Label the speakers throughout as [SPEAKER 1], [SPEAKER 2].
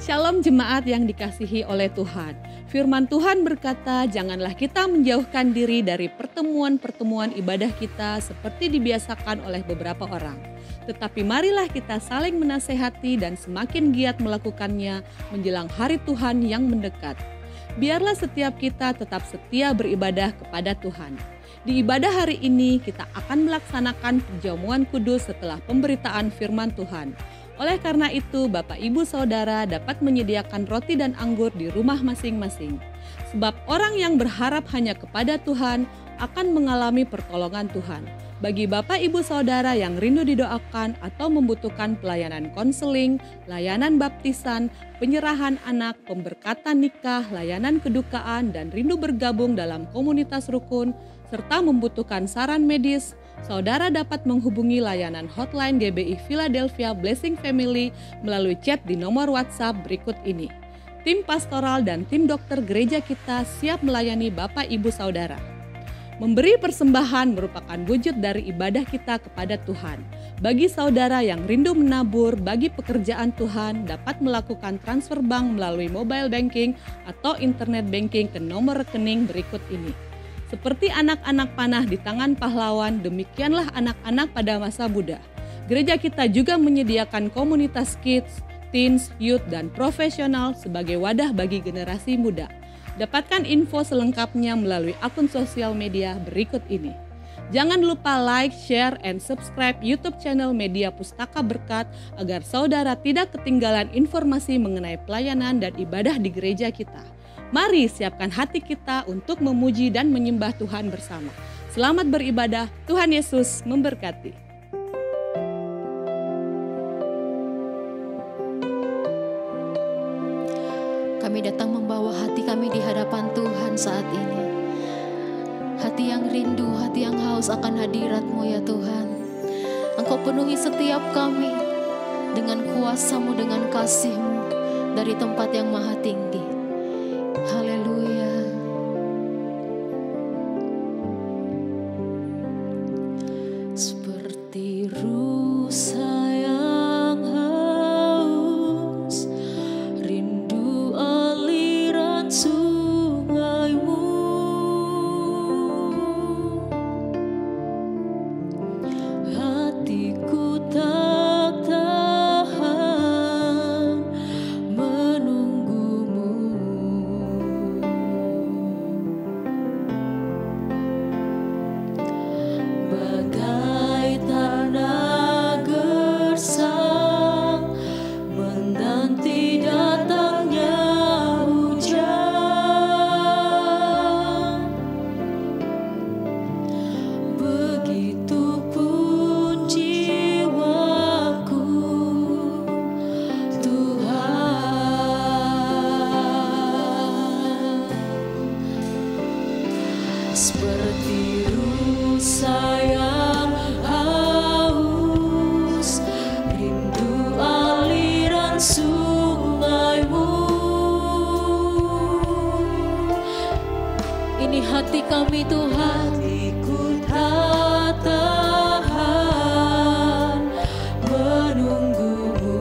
[SPEAKER 1] Shalom jemaat yang dikasihi oleh Tuhan. Firman Tuhan berkata, janganlah kita menjauhkan diri dari pertemuan-pertemuan ibadah kita seperti dibiasakan oleh beberapa orang. Tetapi marilah kita saling menasehati dan semakin giat melakukannya menjelang hari Tuhan yang mendekat. Biarlah setiap kita tetap setia beribadah kepada Tuhan. Di ibadah hari ini kita akan melaksanakan perjamuan kudus setelah pemberitaan firman Tuhan. Oleh karena itu, Bapak, Ibu, Saudara dapat menyediakan roti dan anggur di rumah masing-masing. Sebab orang yang berharap hanya kepada Tuhan akan mengalami pertolongan Tuhan. Bagi Bapak, Ibu, Saudara yang rindu didoakan atau membutuhkan pelayanan konseling, layanan baptisan, penyerahan anak, pemberkatan nikah, layanan kedukaan, dan rindu bergabung dalam komunitas rukun, serta membutuhkan saran medis, Saudara dapat menghubungi layanan hotline GBI Philadelphia Blessing Family melalui chat di nomor WhatsApp berikut ini. Tim pastoral dan tim dokter gereja kita siap melayani Bapak Ibu Saudara. Memberi persembahan merupakan wujud dari ibadah kita kepada Tuhan. Bagi saudara yang rindu menabur bagi pekerjaan Tuhan, dapat melakukan transfer bank melalui mobile banking atau internet banking ke nomor rekening berikut ini. Seperti anak-anak panah di tangan pahlawan, demikianlah anak-anak pada masa muda. Gereja kita juga menyediakan komunitas kids, teens, youth, dan profesional sebagai wadah bagi generasi muda. Dapatkan info selengkapnya melalui akun sosial media berikut ini. Jangan lupa like, share, and subscribe YouTube channel Media Pustaka Berkat agar saudara tidak ketinggalan informasi mengenai pelayanan dan ibadah di gereja kita. Mari siapkan hati kita untuk memuji dan menyembah Tuhan bersama. Selamat beribadah, Tuhan Yesus memberkati.
[SPEAKER 2] Kami datang membawa hati kami di hadapan Tuhan saat ini. Hati yang rindu, hati yang haus akan hadirat-Mu ya Tuhan. Engkau penuhi setiap kami dengan kuasa-Mu, dengan kasih-Mu dari tempat yang maha tinggi. Haleluya. Seperti rusa yang haus, rindu aliran sungai-Mu. Hatiku tak tahan menunggu-Mu. Bagai tanah gersang menanti datangnya hujan, begitupun jiwaku Tuhan. Seperti rusa yang haus, rindu aliran sungai-Mu. Ini hati kami Tuhan. Hatiku tak tahan menunggu-Mu.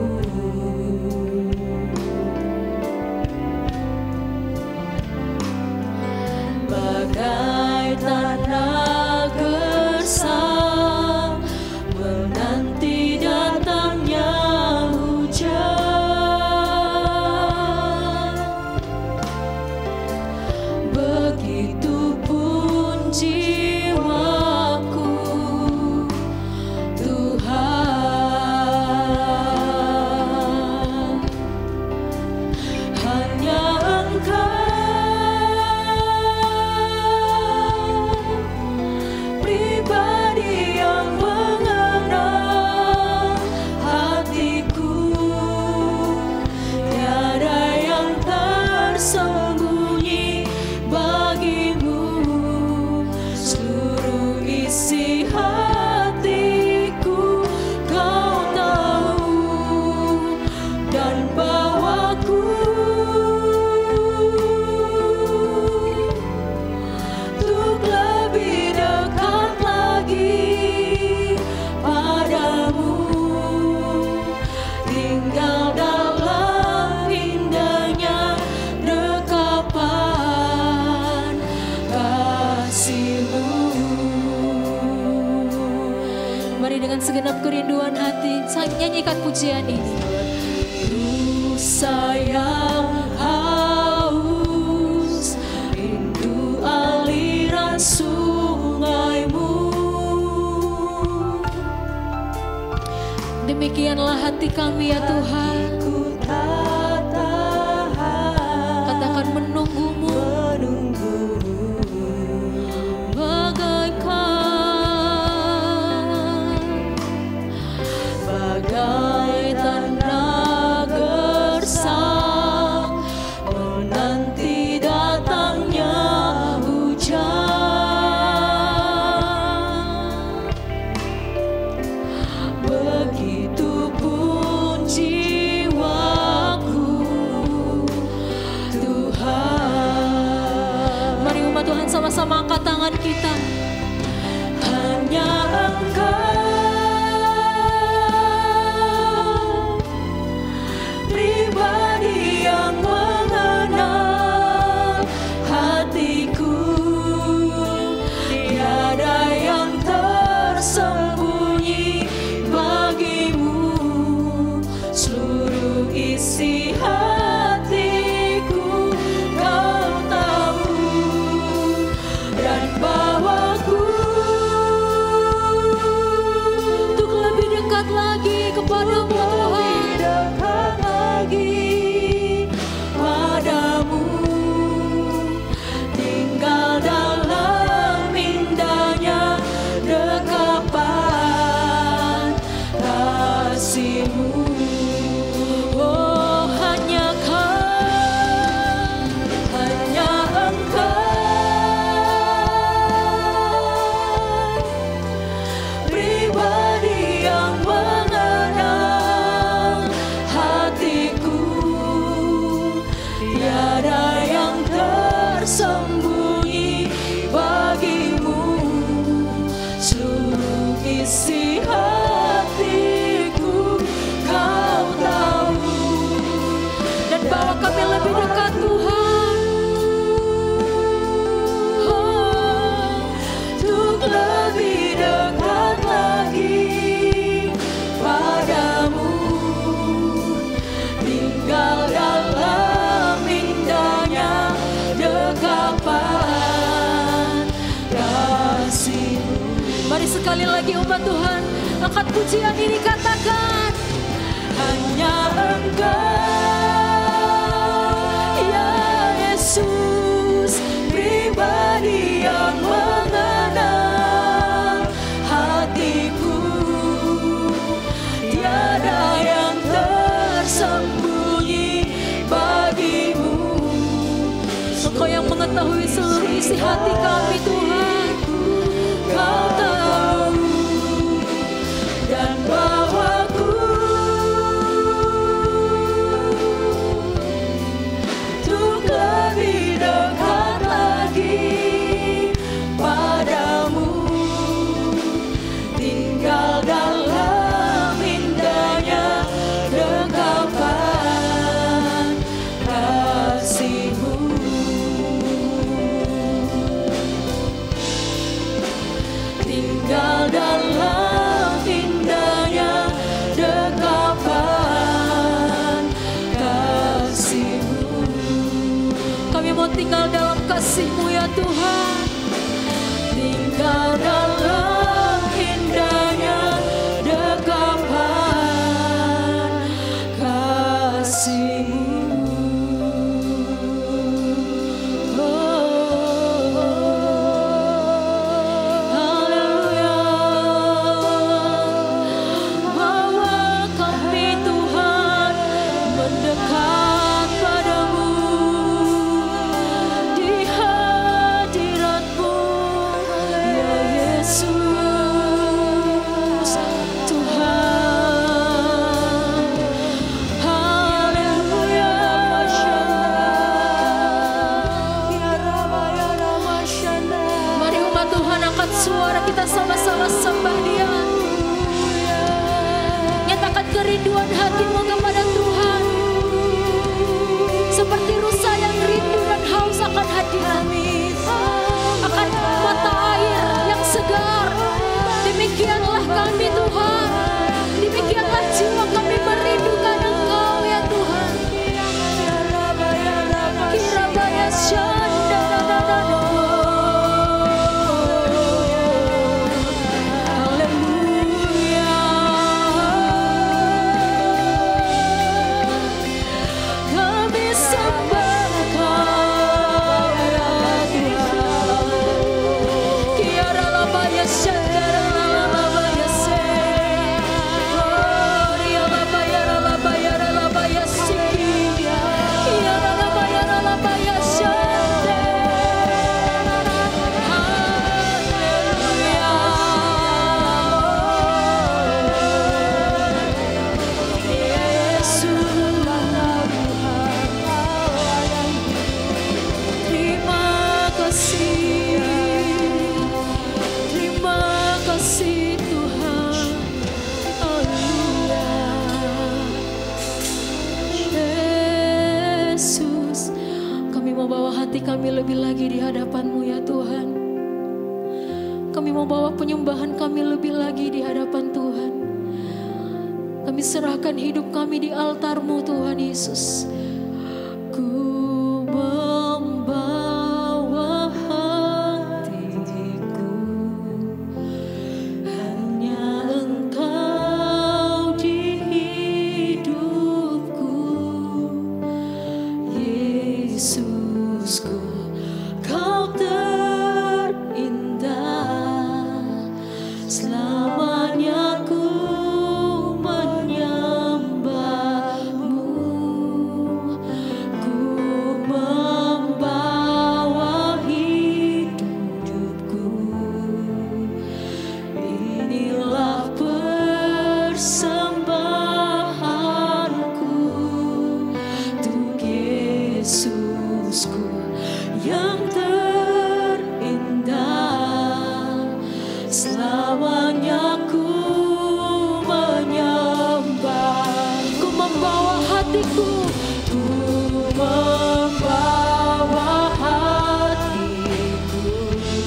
[SPEAKER 2] Bagai tanah gersang menanti datangnya hujan, begitupun jiwaku pujian ini.
[SPEAKER 3] Sayang haus, rindu aliran sungaimu.
[SPEAKER 2] Demikianlah hati kami ya Tuhan.
[SPEAKER 3] Ku tak tahan,
[SPEAKER 2] Katakan menunggumu,
[SPEAKER 3] bagai tanah gersang menanti datangnya hujan. Begitupun jiwaku, Tuhan.
[SPEAKER 2] mari umat Tuhan sama-sama angkat tangan kita.
[SPEAKER 3] Hanya Engkau pribadi yang mengenal hatiku, tiada yang tersembunyi bagimu. Seluruh isi hatiku Kau tahu, dan bawaku
[SPEAKER 2] Untuk lebih dekat lagi kepadamu Tuhan.
[SPEAKER 3] dekat lagi padamu, tinggal dalam indahnya dekapan kasih-Mu. Oh, hanya Engkau pribadi yang mengenal hatiku, tiada yang tersembunyi bagimu. Seluruh isi hatiku Kau tahu,
[SPEAKER 2] Dan bawa kami lebih dekat Tuhan.
[SPEAKER 3] untuk lebih dekat lagi padamu, tinggal dalam indahnya dekapan kasih-Mu.
[SPEAKER 2] Mari sekali lagi umat Tuhan, angkat pujian ini, katakan.
[SPEAKER 3] Hanya Engkau, ya Yesus, pribadi yang mengenal hatiku, tiada yang tersembunyi bagimu.
[SPEAKER 2] Engkau yang mengetahui seluruh isi hati kami Tuhan.
[SPEAKER 3] Kau tahu, dan bawaku untuk lebih dekat lagi padamu, tinggal dalam indahnya dekapan kasih-Mu. Tinggal dalam indahnya dekapan kasih-Mu.
[SPEAKER 2] Kami mau tinggal dalam kasih-Mu ya Tuhan.
[SPEAKER 3] Tinggal dalam indahnya dekapan kasih-Mu. Haleluya. Bawa kami Tuhan mendekat padamu, di hadirat-Mu ya Yesus Tuhan. Haleluya.
[SPEAKER 2] Mari umat Tuhan angkat suara kita sama-sama sembah Dia. Nyatakan kerinduan hatimu kepada Tuhan. Seperti rusa yang rindu dan haus akan hadirat, akan mata air yang segar. Demikianlah kami Tuhan, demikianlah jiwa kami
[SPEAKER 3] membawa hati kami lebih lagi di hadapan-Mu ya Tuhan. Kami mau bawa penyembahan kami lebih lagi di hadapan Tuhan. Kami serahkan hidup kami di altar-Mu Tuhan Yesus. Ku membawa hatiku, hanya Engkau di hidupku. Yesusku, Kau terindah, selamanya ku menyembah-Mu. Ku membawa hidupku, inilah persembahanku untuk Yesusku yang terindah, selamanya ku menyembah. Ku membawa hatiku, ku membawa hatiku.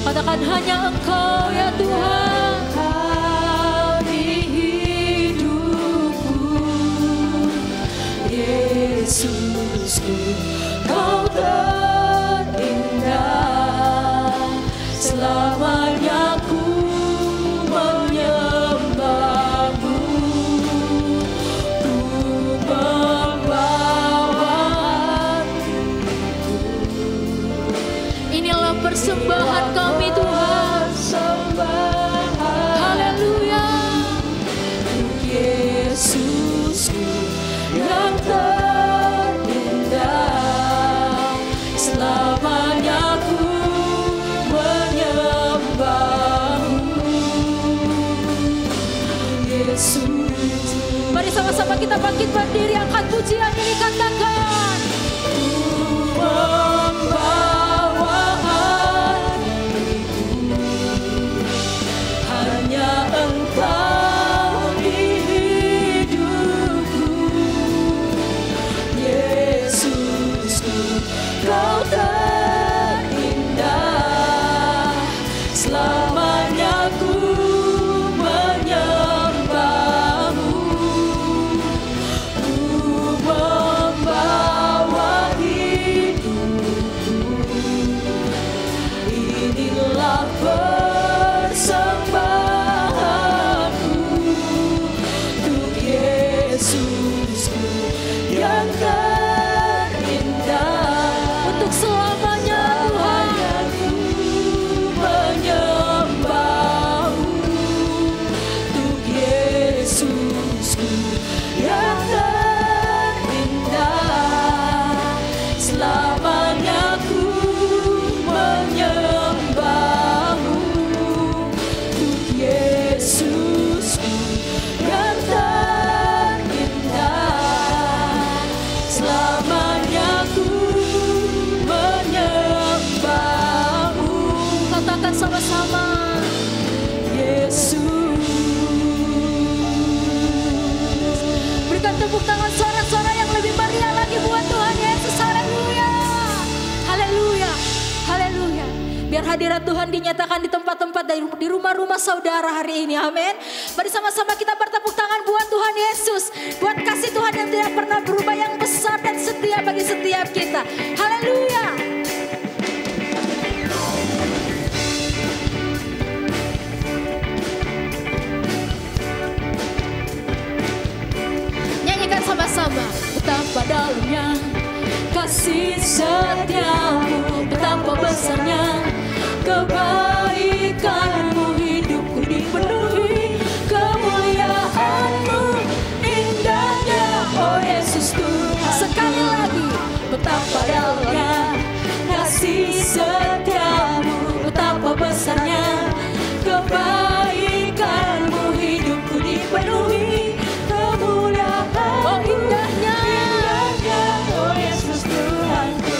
[SPEAKER 3] Katakan hanya Engkau ya Tuhan, Engkau di hidupku. Yesusku, Kau terindah, selamanya ku menyembah-Mu. Ku membawa hatiku, inilah persembahan kami Tuhan. Haleluya. Untuk Yesusku yang terindah, selamanya ku menyembah-Mu. Yesus. Mari sama-sama kita bangkit berdiri, angkat pujian ini, katakan. Ku membawa hatiku, hanya Engkau di hidupku. Yesusku, Kau terindah, selamanya ku menyembah-Mu. Ku membawa hidupku, inilah persembahanku untuk Yesusku yang terindah. Untuk selamanya Tuhan, ku menyembah-Mu. Untuk Yesusku yang terindah, selamanya ku menyembah-Mu. Untuk Yesusku yang terindah, selamanya ku menyembah-Mu. Katakan sama-sama, Yesus. Berikan tepuk tangan, suara-suara yang lebih meriah lagi buat Tuhan Yesus. Haleluya, haleluya, haleluya. Biar hadirat Tuhan dinyatakan di tempat-tempat, di rumah-rumah saudara hari ini, amin. Mari sama-sama kita bertepuk tangan buat Tuhan Yesus, buat kasih Tuhan yang tidak pernah berubah, yang besar dan setia bagi setiap kita. Haleluya. Nyanyikan sama-sama. Betapa dalamnya kasih setiamu, betapa besarnya kebaikan-Mu, hidupku dipenuhi kemuliaan-Mu, indahnya oh Yesus Tuhan. Sekali lagi, betapa dalamnya kasih setiamu, betapa besarnya kebaikan-Mu, hidupku dipenuhi kemuliaan-Mu, oh indahnya oh Yesus Tuhanku.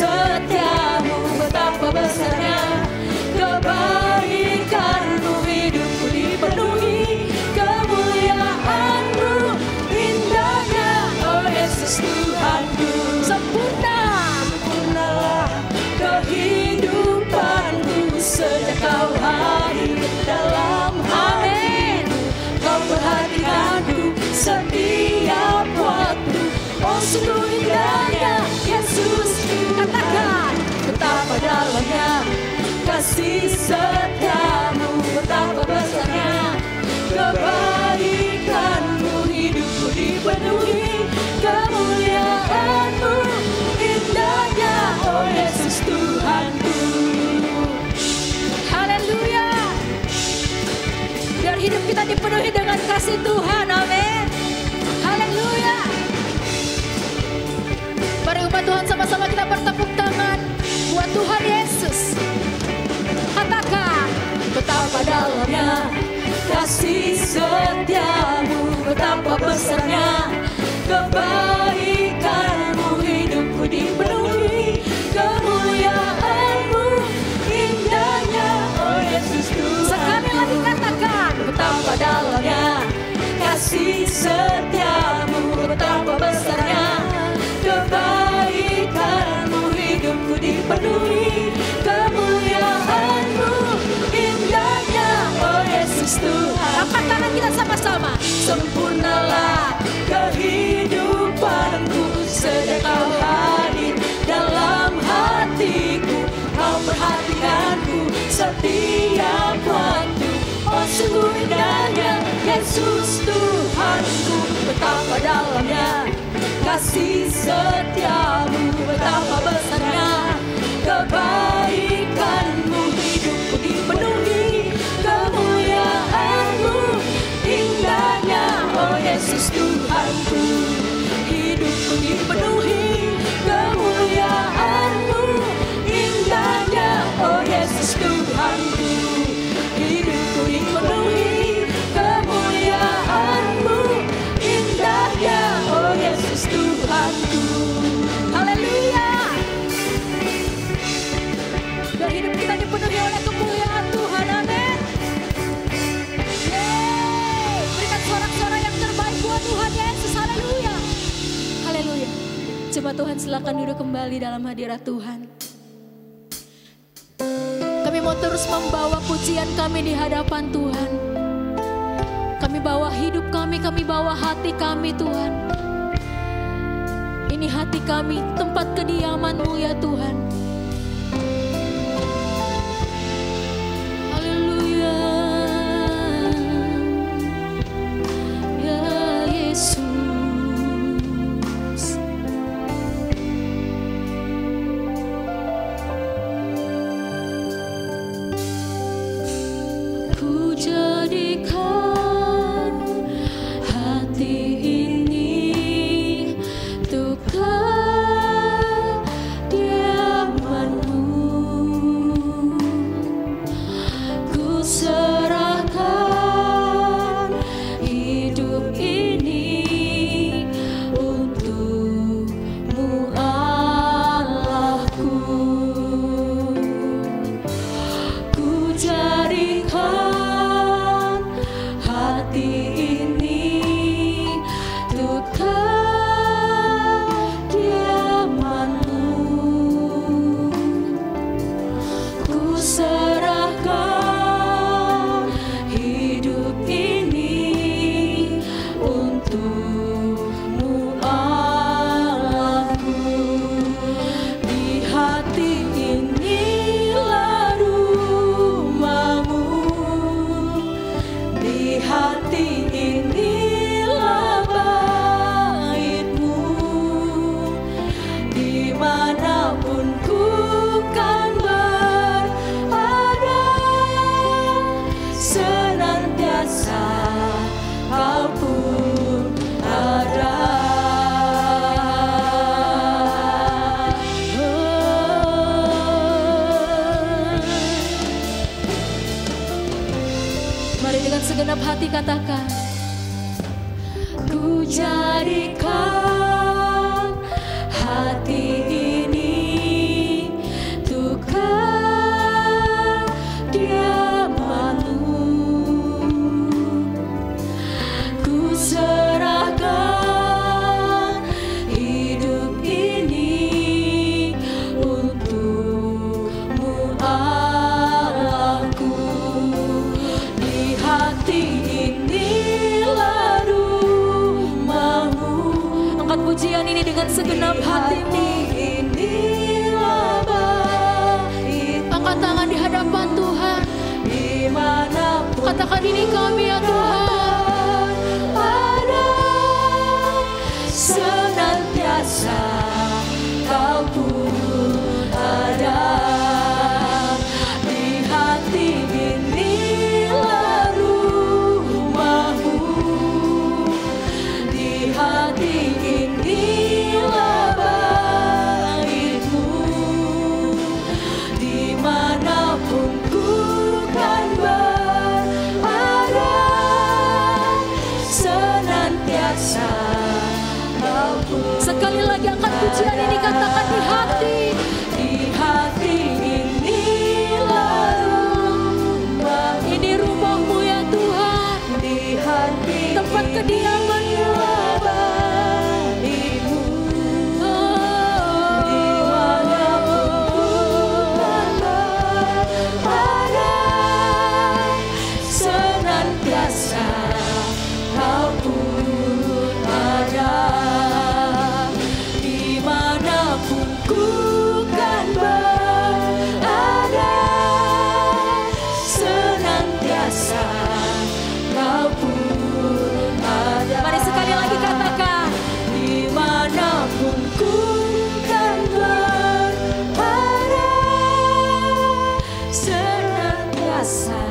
[SPEAKER 3] setiamu, betapa besarnya kebaikanmu, hidupku dipenuhi kemuliaanmu, indahnya oh Yesus Tuhanku. Sempurnalah kehidupanku sejak kau hadir dalam hatiku, kau perhatikanku setiap waktu. Oh sungguh indahnya Yesusku, katakan betapa dalamnya kasih setiamu, betapa besarnya kebaikanmu, hidupku dipenuhi kemuliaanmu, indahnya oh Yesus Tuhanku. Haleluya. Biar hidup kita dipenuhi dengan kasih Tuhan, amin. Haleluya. Mari umat Tuhan sama-sama kita bertepuk tangan buat Tuhan Yesus. Katakan betapa dalamnya kasih setiamu, betapa besarnya kebaikanmu, hidupku dipenuhi kemuliaanmu, indahnya oh Yesus Tuhan. Sekali lagi katakan betapa dalamnya kasih setiamu, betapa besarnya kebaikanmu, hidupku dipenuhi kemuliaanmu, indahnya oh Yesus Tuhan. Angkat tangan kita sama-sama. Sempurnalah kehidupanku sejak kau hadir dalam hatiku, kau perhatikanku setiap waktu. Oh sungguh indahnya Yesus Tuhanku, betapa dalamnya kasih setiamu, betapa besarnya kebaikanmu, hidupku dipenuhi kemuliaanmu, indahnya oh Yesus Tuhanku, hidupku dipenuhi kemuliaanmu, indahnya oh Yesus Tuhanku, hidupku dipenuhi kemuliaanmu, indahnya oh Yesus Tuhanku. Haleluya. Biar hidup kita dipenuhi oleh kemuliaan Tuhan, amin. Yeay. Berikan sorak-sorak yang terbaik buat Tuhan Yesus. Haleluya. Haleluya. Coba Tuhan silakan duduk kembali dalam hadirat Tuhan. Kami mau terus membawa pujian kami di hadapan Tuhan. Kami bawa hidup kami bawa hati kami Tuhan. Ini hati kami, tempat kediaman-Mu ya Tuhan. Haleluya. Ya Yesus. Ku jadikan hati ini untuk kediaman-Mu. Ku serahkan hidup ini untuk-Mu Allahku. Ku jadikan hati ini untuk kediaman-Mu. Ku serahkan hidup ini untuk-Mu Allahku. Di hati inilah rumah-Mu, di hati inilah bait-Mu, dimanapun ku kan berada, senantiasa Kau pun ada. Mari dengan segenap hati katakan, ku jadikan hati ini kami dengan segenap hatimu. Angkat tangan di hadapan Tuhan. Katakan ini kami ya Tuhan.
[SPEAKER 4] Ada senantiasa Kau pun ada di hati inilah rumahmu, di hati inilah baitmu, dimanapun ku kan berada, senantiasa Kau pun.
[SPEAKER 3] Sekali lagi angkat pujian ini, katakan di hati.
[SPEAKER 4] Di hati inilah rumah,
[SPEAKER 3] Ini rumahmu ya Tuhan.
[SPEAKER 4] di hati
[SPEAKER 3] Tempat kediamanmu.
[SPEAKER 4] baitmu, dimanapun berada, senantiasa Kau pun ada, dimanapun ku kan berada, senantiasa Kau pun ada.
[SPEAKER 3] Mari sekali lagi katakan.
[SPEAKER 4] Dimanapun ku kan berada, senantiasa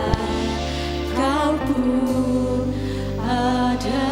[SPEAKER 4] Kau pun ada.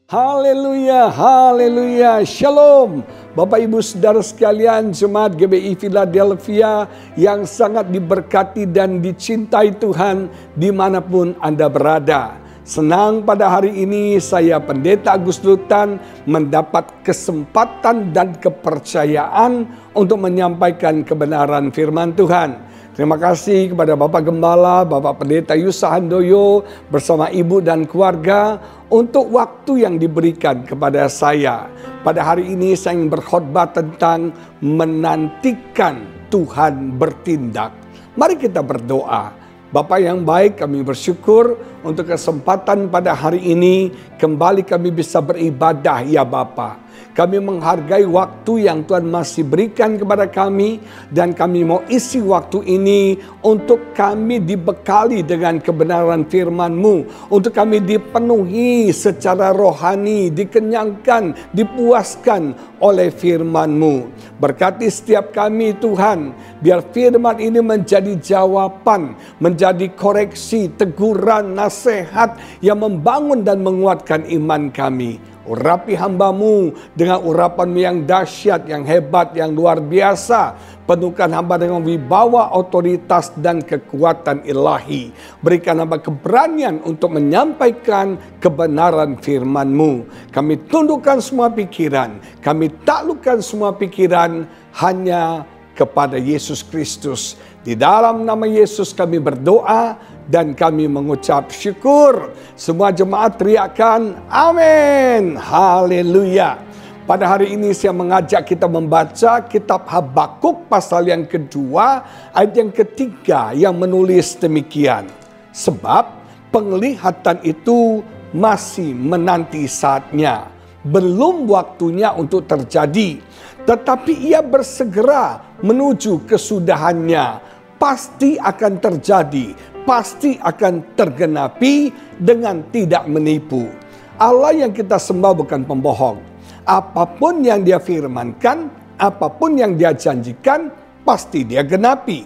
[SPEAKER 5] Haleluya, haleluya, shalom. Bapak Ibu Saudara sekalian, jemaat GBI Philadelphia yang sangat diberkati dan dicintai Tuhan dimanapun Anda berada. Senang pada hari ini saya Pendeta Agus Lutan mendapat kesempatan dan kepercayaan untuk menyampaikan kebenaran firman Tuhan. Terima kasih kepada Bapak Gembala, Bapak Pendeta Yusa Handoyo bersama ibu dan keluarga untuk waktu yang diberikan kepada saya. Pada hari ini saya ingin berkhotbah tentang menantikan Tuhan bertindak. Mari kita berdoa. Bapa yang baik, kami bersyukur untuk kesempatan pada hari ini kembali kami bisa beribadah ya Bapa. Kami menghargai waktu yang Tuhan masih berikan kepada kami dan kami mau isi waktu ini untuk kami dibekali dengan kebenaran firman-Mu, untuk kami dipenuhi secara rohani, dikenyangkan, dipuaskan oleh firman-Mu. Berkati setiap kami Tuhan, biar firman ini menjadi jawaban, menjadi koreksi, teguran, nasihat yang membangun dan menguatkan iman kami. Urapi hamba-Mu dengan urapan-Mu yang dahsyat, yang hebat, yang luar biasa. Penuhkan hamba dengan wibawa, otoritas, dan kekuatan ilahi. Berikan hamba keberanian untuk menyampaikan kebenaran firman-Mu. Kami tundukkan semua pikiran, kami taklukkan semua pikiran hanya kepada Yesus Kristus. Di dalam nama Yesus kami berdoa dan kami mengucap syukur. Semua jemaat teriakan amin. Haleluya. Pada hari ini saya mengajak kita membaca kitab Habakuk pasal yang kedua ayat yang ketiga yang menulis demikian. Sebab penglihatan itu masih menanti saatnya. Belum waktunya untuk terjadi. Tetapi ia bersegera menuju kesudahannya. Pasti akan terjadi, pasti akan tergenapi dengan tidak menipu. Allah yang kita sembah bukan pembohong. Apapun yang Dia firmankan, apapun yang Dia janjikan, pasti Dia genapi.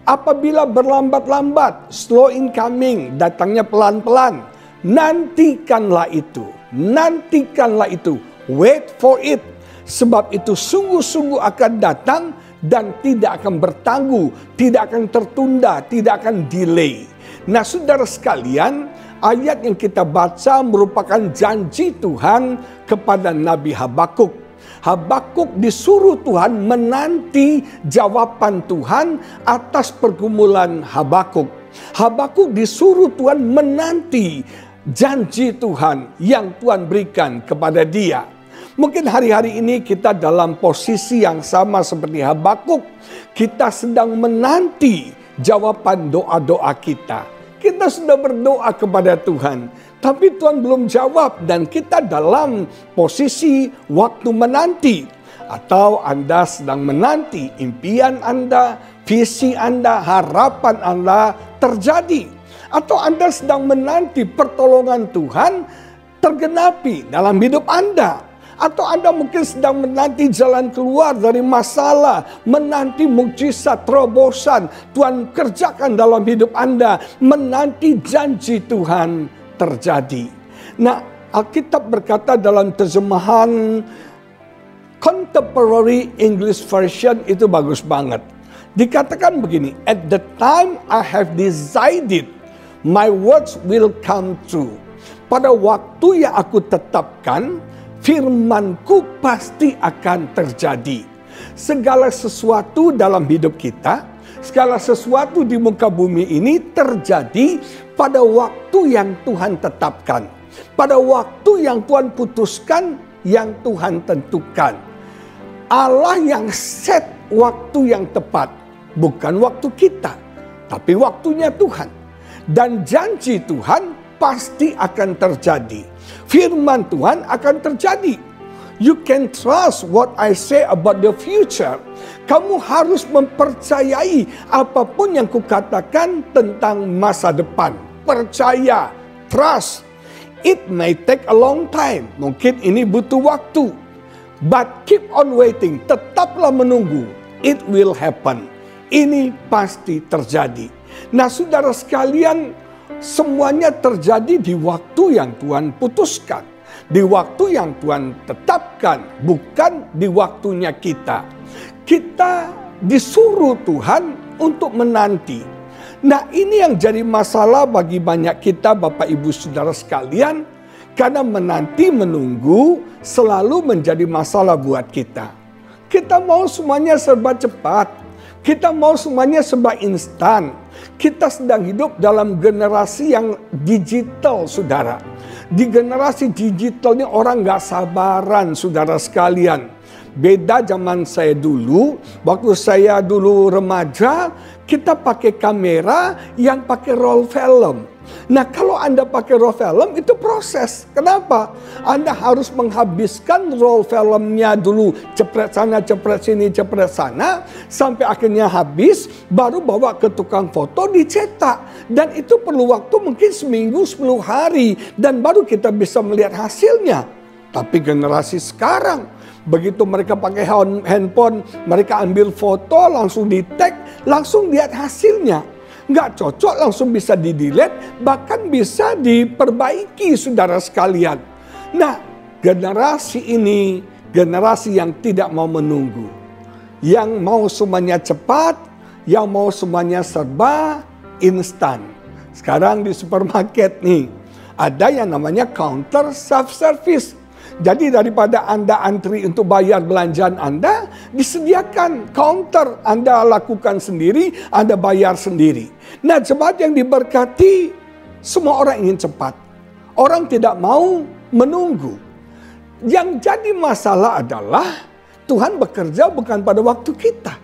[SPEAKER 5] Apabila berlambat-lambat, slow in coming, datangnya pelan-pelan, nantikanlah itu, wait for it. Sebab itu sungguh-sungguh akan datang dan tidak akan bertangguh, tidak akan tertunda, tidak akan delay. Nah saudara sekalian, ayat yang kita baca merupakan janji Tuhan kepada Nabi Habakuk. Habakuk disuruh Tuhan menanti jawaban Tuhan atas pergumulan Habakuk. Habakuk disuruh Tuhan menanti janji Tuhan yang Tuhan berikan kepada dia. Mungkin hari-hari ini kita dalam posisi yang sama seperti Habakuk. Kita sedang menanti jawaban doa-doa kita. Kita sudah berdoa kepada Tuhan. Tapi Tuhan belum jawab dan kita dalam posisi waktu menanti. Atau Anda sedang menanti impian Anda, visi Anda, harapan Anda terjadi. Atau Anda sedang menanti pertolongan Tuhan tergenapi dalam hidup Anda. Atau Anda mungkin sedang menanti jalan keluar dari masalah, menanti mukjizat, terobosan Tuhan kerjakan dalam hidup Anda, menanti janji Tuhan terjadi. Nah, Alkitab berkata dalam terjemahan Contemporary English Version itu bagus banget. Dikatakan begini, at the time I have decided, my words will come true. Pada waktu yang aku tetapkan, firmanku pasti akan terjadi. Segala sesuatu dalam hidup kita, segala sesuatu di muka bumi ini terjadi pada waktu yang Tuhan tetapkan. Pada waktu yang Tuhan putuskan, yang Tuhan tentukan. Allah yang set waktu yang tepat. Bukan waktu kita, tapi waktunya Tuhan. Dan janji Tuhan pasti akan terjadi. Firman Tuhan akan terjadi. You can trust what I say about the future. Kamu harus mempercayai apapun yang kukatakan tentang masa depan. Percaya, trust. It may take a long time. Mungkin ini butuh waktu. But keep on waiting. Tetaplah menunggu. It will happen. Ini pasti terjadi. Nah, saudara sekalian, semuanya terjadi di waktu yang Tuhan putuskan. Di waktu yang Tuhan tetapkan. Bukan di waktunya kita. Kita disuruh Tuhan untuk menanti. Nah, ini yang jadi masalah bagi banyak kita, Bapak Ibu Saudara sekalian. Karena menanti, menunggu selalu menjadi masalah buat kita. Kita mau semuanya serba cepat. Kita mau semuanya serba instan. Kita sedang hidup dalam generasi yang digital, saudara. Di generasi digital ini orang gak sabaran, saudara sekalian. Beda zaman saya dulu, waktu saya dulu remaja, kita pakai kamera yang pakai roll film. Nah, kalau Anda pakai roll film itu proses. Kenapa? Anda harus menghabiskan roll filmnya dulu. Cepret sana, cepret sini, cepret sana. Sampai akhirnya habis, baru bawa ke tukang foto dicetak. Dan itu perlu waktu mungkin seminggu, 10 hari. Dan baru kita bisa melihat hasilnya. Tapi generasi sekarang, begitu mereka pakai handphone, mereka ambil foto, langsung di-tag, langsung lihat hasilnya. Nggak cocok langsung bisa di-delete, bahkan bisa diperbaiki, saudara sekalian. Nah, generasi ini, generasi yang tidak mau menunggu. Yang mau semuanya cepat, yang mau semuanya serba instan. Sekarang di supermarket nih, ada yang namanya counter self-service. Jadi daripada Anda antri untuk bayar belanjaan Anda, disediakan counter. Anda lakukan sendiri, Anda bayar sendiri. Nah, jemaat yang diberkati, semua orang ingin cepat. Orang tidak mau menunggu. Yang jadi masalah adalah Tuhan bekerja bukan pada waktu kita.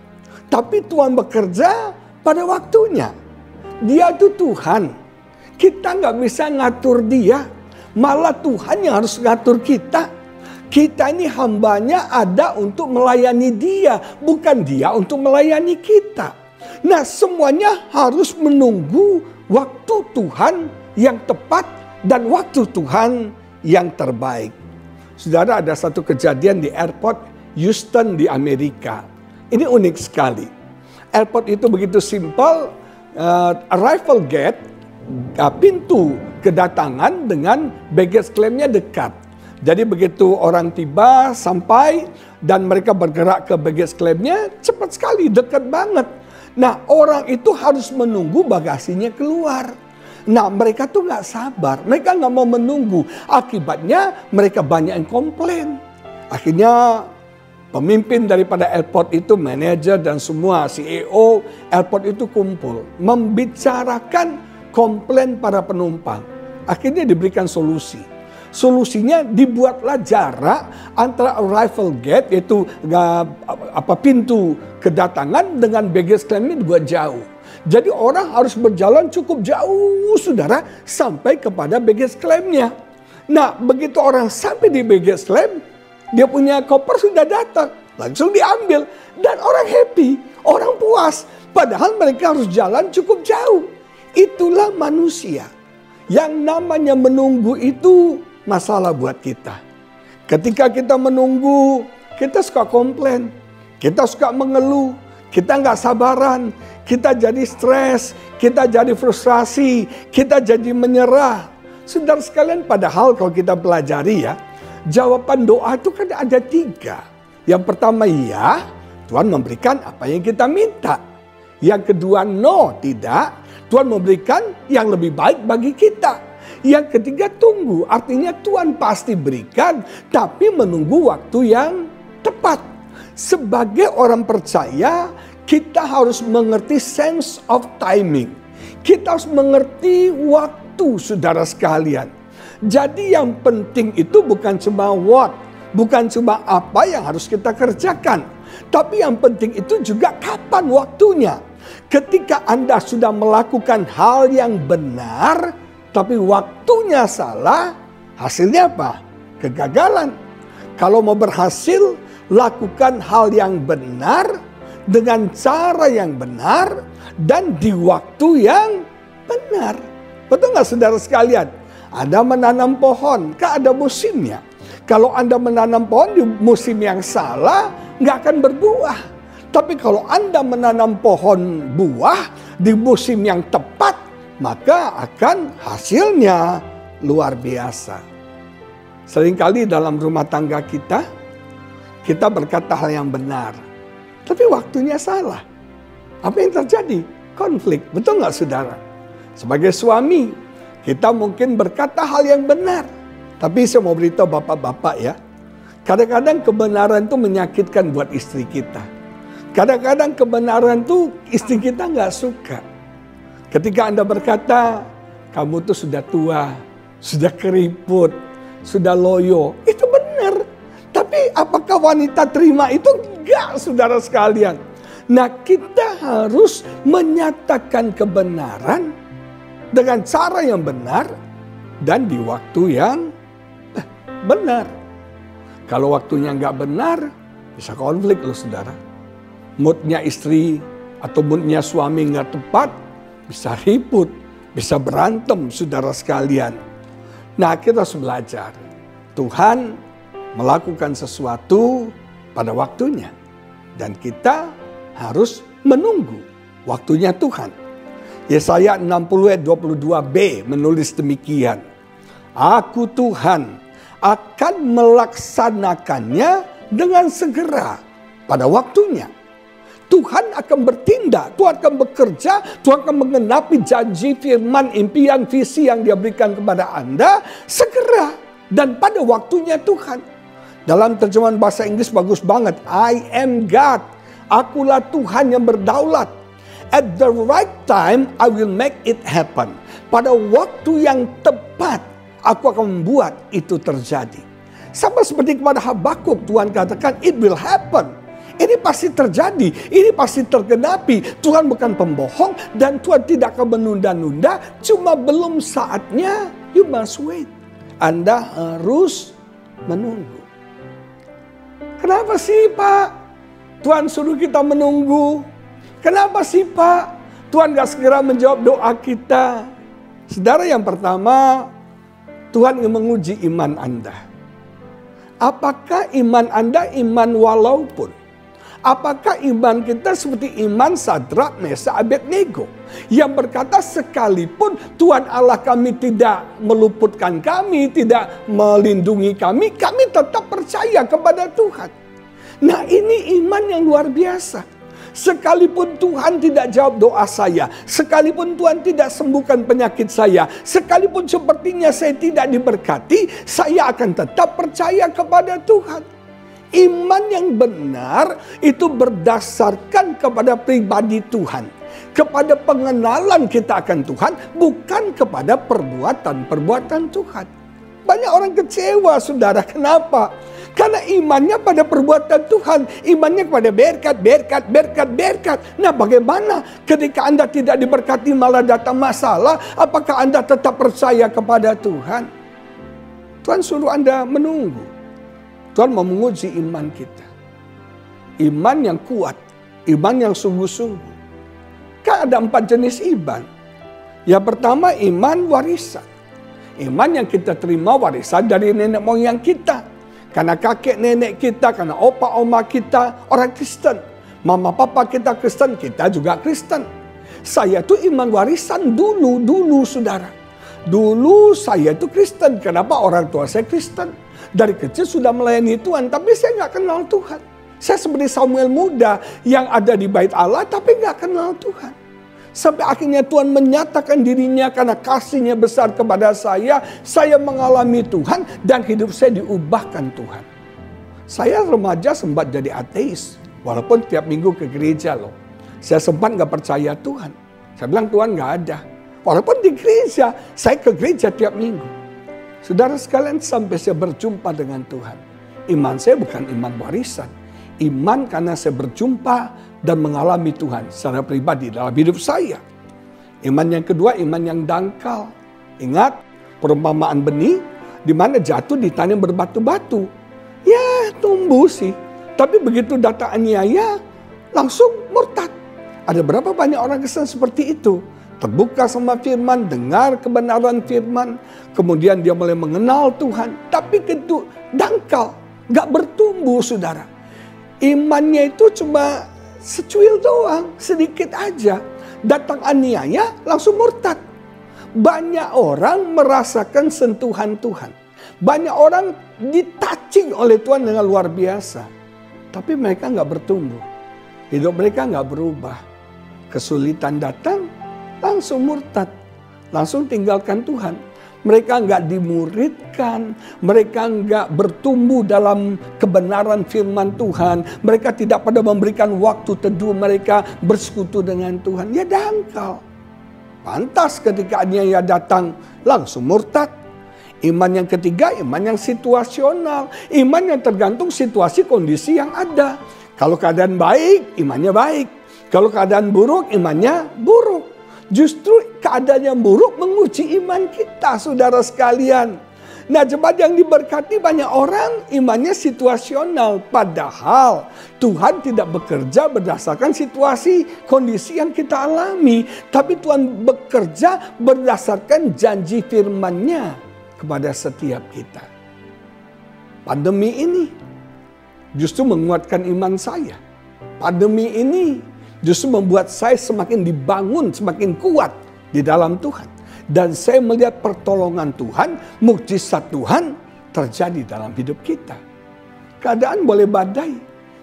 [SPEAKER 5] Tapi Tuhan bekerja pada waktunya. Dia itu Tuhan. Kita nggak bisa ngatur dia. Malah Tuhan yang harus ngatur kita. Kita ini hambanya ada untuk melayani dia. Bukan dia untuk melayani kita. Nah, semuanya harus menunggu waktu Tuhan yang tepat dan waktu Tuhan yang terbaik. Saudara, ada satu kejadian di airport Houston di Amerika. Ini unik sekali. Airport itu begitu simpel. Arrival gate, pintu kedatangan dengan baggage claim-nya dekat. Jadi begitu orang tiba, sampai, dan mereka bergerak ke baggage claim-nya, cepat sekali, dekat banget. Nah, orang itu harus menunggu bagasinya keluar. Nah, mereka tuh gak sabar, mereka gak mau menunggu. Akibatnya mereka banyak yang komplain. Akhirnya pemimpin daripada airport itu, manajer dan semua CEO airport itu kumpul. Membicarakan komplain para penumpang. Akhirnya diberikan solusi. Solusinya dibuatlah jarak antara arrival gate, yaitu pintu kedatangan, dengan baggage claim-nya dibuat jauh. Jadi orang harus berjalan cukup jauh saudara sampai kepada baggage claim-nya. Nah begitu orang sampai di baggage claim, dia punya koper sudah datang. Langsung diambil dan orang happy, orang puas. Padahal mereka harus jalan cukup jauh. Itulah manusia. Yang namanya menunggu itu masalah buat kita. Ketika kita menunggu, kita suka komplain. Kita suka mengeluh. Kita nggak sabaran. Kita jadi stres. Kita jadi frustrasi. Kita jadi menyerah. Saudara sekalian, padahal kalau kita pelajari ya, jawaban doa itu kan ada 3. Yang pertama ya, Tuhan memberikan apa yang kita minta. Yang kedua no, tidak. Tuhan memberikan yang lebih baik bagi kita. Yang ketiga tunggu, artinya Tuhan pasti berikan, tapi menunggu waktu yang tepat. Sebagai orang percaya, kita harus mengerti sense of timing. Kita harus mengerti waktu, saudara sekalian. Jadi yang penting itu bukan cuma what, bukan cuma apa yang harus kita kerjakan. Tapi yang penting itu juga kapan waktunya. Ketika Anda sudah melakukan hal yang benar, tapi waktunya salah, hasilnya apa? Kegagalan. Kalau mau berhasil, lakukan hal yang benar, dengan cara yang benar, dan di waktu yang benar. Betul nggak saudara sekalian? Anda menanam pohon, kan ada musimnya. Kalau Anda menanam pohon di musim yang salah, nggak akan berbuah. Tapi kalau Anda menanam pohon buah di musim yang tepat, maka akan hasilnya luar biasa. Seringkali dalam rumah tangga kita berkata hal yang benar. Tapi waktunya salah. Apa yang terjadi? Konflik. Betul nggak saudara? Sebagai suami, kita mungkin berkata hal yang benar. Tapi saya mau beritahu bapak-bapak ya. Kadang-kadang kebenaran itu menyakitkan buat istri kita. Kadang-kadang kebenaran itu istri kita nggak suka. Ketika Anda berkata, kamu tuh sudah tua, sudah keriput, sudah loyo. Itu benar. Tapi apakah wanita terima itu? Enggak, saudara sekalian. Nah, kita harus menyatakan kebenaran dengan cara yang benar dan di waktu yang benar. Kalau waktunya nggak benar, bisa konflik loh saudara. Moodnya istri atau moodnya suami nggak tepat, bisa ribut, bisa berantem saudara sekalian. Nah kita harus belajar. Tuhan melakukan sesuatu pada waktunya. Dan kita harus menunggu waktunya Tuhan. Yesaya 60 ayat 22b menulis demikian. Aku Tuhan akan melaksanakannya dengan segera pada waktunya. Tuhan akan bertindak, Tuhan akan bekerja, Tuhan akan menggenapi janji, firman, impian, visi yang Dia berikan kepada Anda segera dan pada waktunya Tuhan. Dalam terjemahan bahasa Inggris bagus banget. I am God. Akulah Tuhan yang berdaulat. At the right time, I will make it happen. Pada waktu yang tepat, aku akan membuat itu terjadi. Sama seperti kepada Habakuk, Tuhan katakan, it will happen. Ini pasti terjadi, ini pasti tergenapi. Tuhan bukan pembohong dan Tuhan tidak akan menunda-nunda. Cuma belum saatnya, you must wait. Anda harus menunggu. Kenapa sih Pak? Tuhan suruh kita menunggu. Kenapa sih Pak? Tuhan gak segera menjawab doa kita. Saudara, yang pertama, Tuhan ingin menguji iman Anda. Apakah iman Anda iman walaupun? Apakah iman kita seperti iman Sadrak, Mesak, Abednego yang berkata sekalipun Tuhan Allah kami tidak meluputkan kami, tidak melindungi kami, kami tetap percaya kepada Tuhan. Nah ini iman yang luar biasa. Sekalipun Tuhan tidak jawab doa saya, sekalipun Tuhan tidak sembuhkan penyakit saya, sekalipun sepertinya saya tidak diberkati, saya akan tetap percaya kepada Tuhan. Iman yang benar itu berdasarkan kepada pribadi Tuhan. Kepada pengenalan kita akan Tuhan, bukan kepada perbuatan-perbuatan Tuhan. Banyak orang kecewa saudara, kenapa? Karena imannya pada perbuatan Tuhan. Imannya kepada berkat. Nah, bagaimana ketika Anda tidak diberkati malah datang masalah? Apakah Anda tetap percaya kepada Tuhan? Tuhan suruh Anda menunggu. Tuhan mau menguji iman kita. Iman yang kuat. Iman yang sungguh-sungguh. Kan ada 4 jenis iman. Yang pertama iman warisan. Iman yang kita terima warisan dari nenek moyang kita. Karena kakek nenek kita, karena opa oma kita orang Kristen. Mama papa kita Kristen, kita juga Kristen. Saya tuh iman warisan dulu saudara. Dulu saya itu Kristen. Kenapa? Orang tua saya Kristen. Dari kecil sudah melayani Tuhan, tapi saya nggak kenal Tuhan. Saya seperti Samuel muda yang ada di bait Allah tapi nggak kenal Tuhan. Sampai akhirnya Tuhan menyatakan dirinya karena kasihnya besar kepada saya. Saya mengalami Tuhan dan hidup saya diubahkan Tuhan. Saya remaja sempat jadi ateis. Walaupun tiap minggu ke gereja loh. Saya sempat nggak percaya Tuhan. Saya bilang Tuhan nggak ada. Walaupun di gereja, saya ke gereja tiap minggu. Saudara sekalian, sampai saya berjumpa dengan Tuhan. Iman saya bukan iman warisan. Iman karena saya berjumpa dan mengalami Tuhan secara pribadi dalam hidup saya. Iman yang kedua, iman yang dangkal. Ingat perumpamaan benih di mana jatuh di tanah yang berbatu-batu. Ya tumbuh sih. Tapi begitu datang aniaya langsung murtad. Ada berapa banyak orang Kristen seperti itu. Terbuka sama firman, dengar kebenaran firman. Kemudian dia mulai mengenal Tuhan. Tapi itu dangkal. Gak bertumbuh saudara. Imannya itu cuma secuil doang, sedikit aja. Datang aniaya langsung murtad. Banyak orang merasakan sentuhan Tuhan. Banyak orang ditouching oleh Tuhan dengan luar biasa. Tapi mereka gak bertumbuh. Hidup mereka gak berubah. Kesulitan datang, langsung murtad. Langsung tinggalkan Tuhan. Mereka nggak dimuridkan, mereka nggak bertumbuh dalam kebenaran firman Tuhan. Mereka tidak pada memberikan waktu teduh mereka bersekutu dengan Tuhan. Ya dangkal. Pantas ketika aniaya datang langsung murtad. Iman yang ketiga, iman yang situasional. Iman yang tergantung situasi kondisi yang ada. Kalau keadaan baik, imannya baik. Kalau keadaan buruk, imannya buruk. Justru keadaan yang buruk menguji iman kita, saudara sekalian. Nah, jemaat yang diberkati, banyak orang imannya situasional. Padahal Tuhan tidak bekerja berdasarkan situasi, kondisi yang kita alami. Tapi Tuhan bekerja berdasarkan janji firman-Nya kepada setiap kita. Pandemi ini justru menguatkan iman saya. Pandemi ini justru membuat saya semakin dibangun, semakin kuat di dalam Tuhan. Dan saya melihat pertolongan Tuhan, mukjizat Tuhan terjadi dalam hidup kita. Keadaan boleh badai,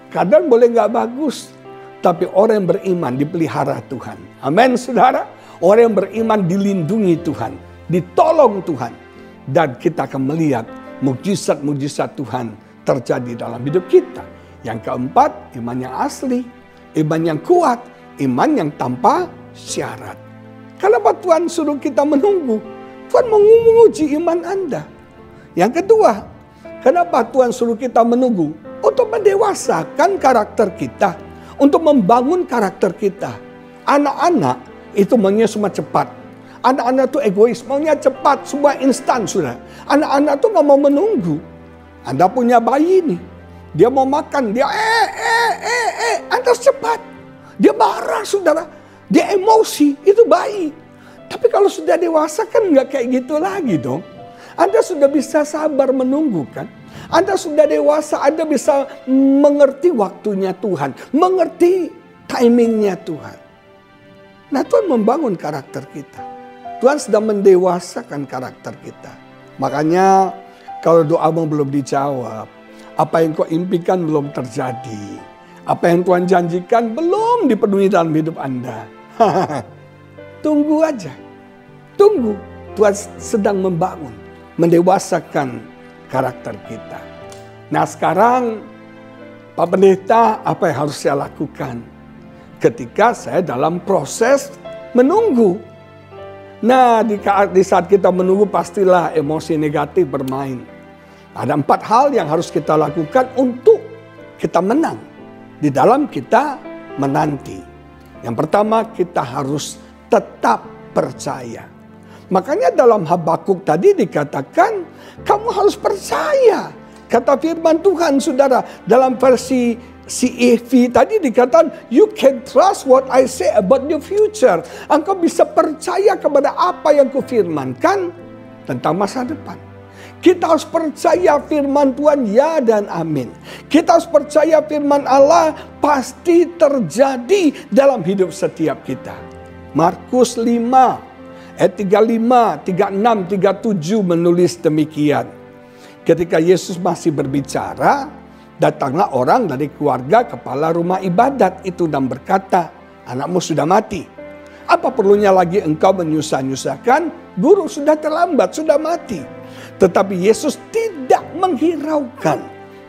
[SPEAKER 5] keadaan boleh gak bagus. Tapi orang yang beriman dipelihara Tuhan. Amin saudara. Orang yang beriman dilindungi Tuhan, ditolong Tuhan. Dan kita akan melihat mukjizat-mukjizat Tuhan terjadi dalam hidup kita. Yang keempat, iman yang asli. Iman yang kuat, iman yang tanpa syarat. Kenapa Tuhan suruh kita menunggu? Tuhan mau menguji iman Anda. Yang kedua, kenapa Tuhan suruh kita menunggu? Untuk mendewasakan karakter kita. Untuk membangun karakter kita. Anak-anak itu maunya semua cepat. Anak-anak itu egois, maunya cepat, semua instan sudah. Anak-anak itu gak mau menunggu. Anda punya bayi nih. Dia mau makan, dia Anda harus cepat. Dia marah saudara. Dia emosi, itu bayi. Tapi kalau sudah dewasa kan nggak kayak gitu lagi dong. Anda sudah bisa sabar menunggu kan. Anda sudah dewasa, Anda bisa mengerti waktunya Tuhan. Mengerti timingnya Tuhan. Nah Tuhan membangun karakter kita. Tuhan sedang mendewasakan karakter kita. Makanya kalau doamu belum dijawab, apa yang kau impikan belum terjadi. Apa yang Tuhan janjikan belum dipenuhi dalam hidup Anda. Tunggu aja. Tunggu. Tuhan sedang membangun. Mendewasakan karakter kita. Nah sekarang Pak Pendeta, apa yang harus saya lakukan? Ketika saya dalam proses menunggu. Nah di saat kita menunggu pastilah emosi negatif bermain. Ada 4 hal yang harus kita lakukan untuk kita menang di dalam kita menanti. Yang pertama, kita harus tetap percaya. Makanya dalam Habakuk tadi dikatakan, kamu harus percaya. Kata firman Tuhan, saudara, dalam versi CEV tadi dikatakan, you can trust what I say about your future. Engkau bisa percaya kepada apa yang kufirmankan tentang masa depan. Kita harus percaya firman Tuhan ya dan amin. Kita harus percaya firman Allah pasti terjadi dalam hidup setiap kita. Markus 5 ayat 35, 36, 37 menulis demikian. Ketika Yesus masih berbicara, datanglah orang dari keluarga kepala rumah ibadat itu dan berkata, anakmu sudah mati. Apa perlunya lagi engkau menyusah-nyusahkan? Guru sudah terlambat, sudah mati. Tetapi Yesus tidak menghiraukan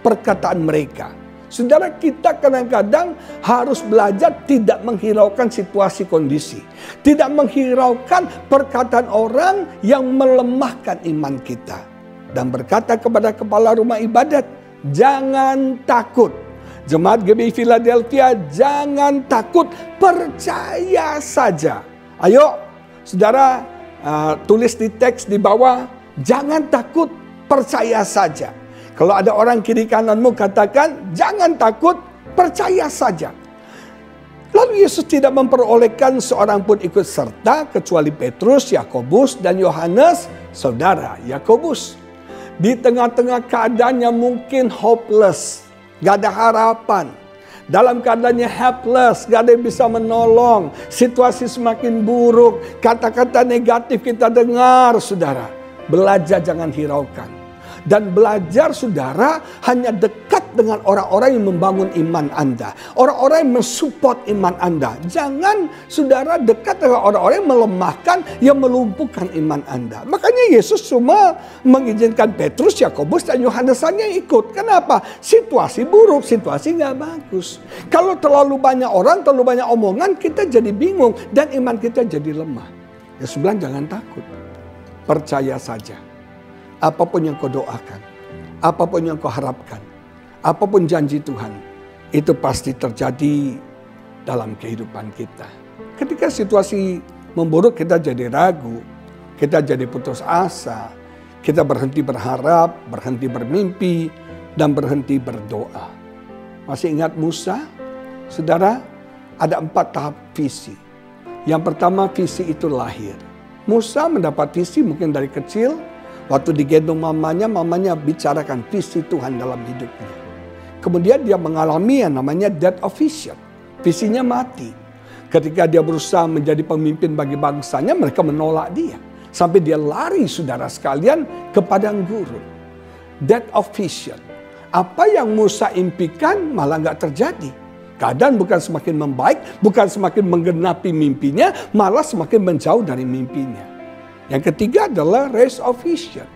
[SPEAKER 5] perkataan mereka. Saudara, kita kadang-kadang harus belajar tidak menghiraukan situasi kondisi. Tidak menghiraukan perkataan orang yang melemahkan iman kita. Dan berkata kepada kepala rumah ibadat, jangan takut. Jemaat GBI Philadelphia, jangan takut, percaya saja. Ayo, saudara, tulis di teks di bawah, jangan takut, percaya saja. Kalau ada orang kiri kananmu katakan, jangan takut, percaya saja. Lalu Yesus tidak memperolehkan seorang pun ikut serta kecuali Petrus, Yakobus, dan Yohanes, saudara Yakobus. Di tengah-tengah keadaan yang mungkin hopeless, gak ada harapan. Dalam keadaannya helpless, gak ada yang bisa menolong. Situasi semakin buruk, kata-kata negatif kita dengar, saudara. Belajar jangan hiraukan. Dan belajar, saudara, hanya dekat dengan orang-orang yang membangun iman Anda. Orang-orang yang mensupport iman Anda. Jangan, saudara, dekat dengan orang-orang yang melemahkan, yang melumpuhkan iman Anda. Makanya Yesus cuma mengizinkan Petrus, Yakobus, dan Yohanes saja ikut. Kenapa? Situasi buruk, situasi nggak bagus. Kalau terlalu banyak orang, terlalu banyak omongan, kita jadi bingung. Dan iman kita jadi lemah. Yesus bilang jangan takut. Percaya saja. Apapun yang kau doakan, apapun yang kau harapkan, apapun janji Tuhan, itu pasti terjadi dalam kehidupan kita. Ketika situasi memburuk, kita jadi ragu, kita jadi putus asa, kita berhenti berharap, berhenti bermimpi, dan berhenti berdoa. Masih ingat Musa? Saudara, ada 4 tahap visi. Yang pertama, visi itu lahir. Musa mendapat visi mungkin dari kecil. Waktu digendong mamanya bicarakan visi Tuhan dalam hidupnya. Kemudian dia mengalami yang namanya death of vision. Visinya mati. Ketika dia berusaha menjadi pemimpin bagi bangsanya, mereka menolak dia. Sampai dia lari, saudara sekalian, ke padang gurun. Death of vision. Apa yang Musa impikan malah gak terjadi. Keadaan bukan semakin membaik, bukan semakin menggenapi mimpinya, malah semakin menjauh dari mimpinya. Yang ketiga adalah race of vision.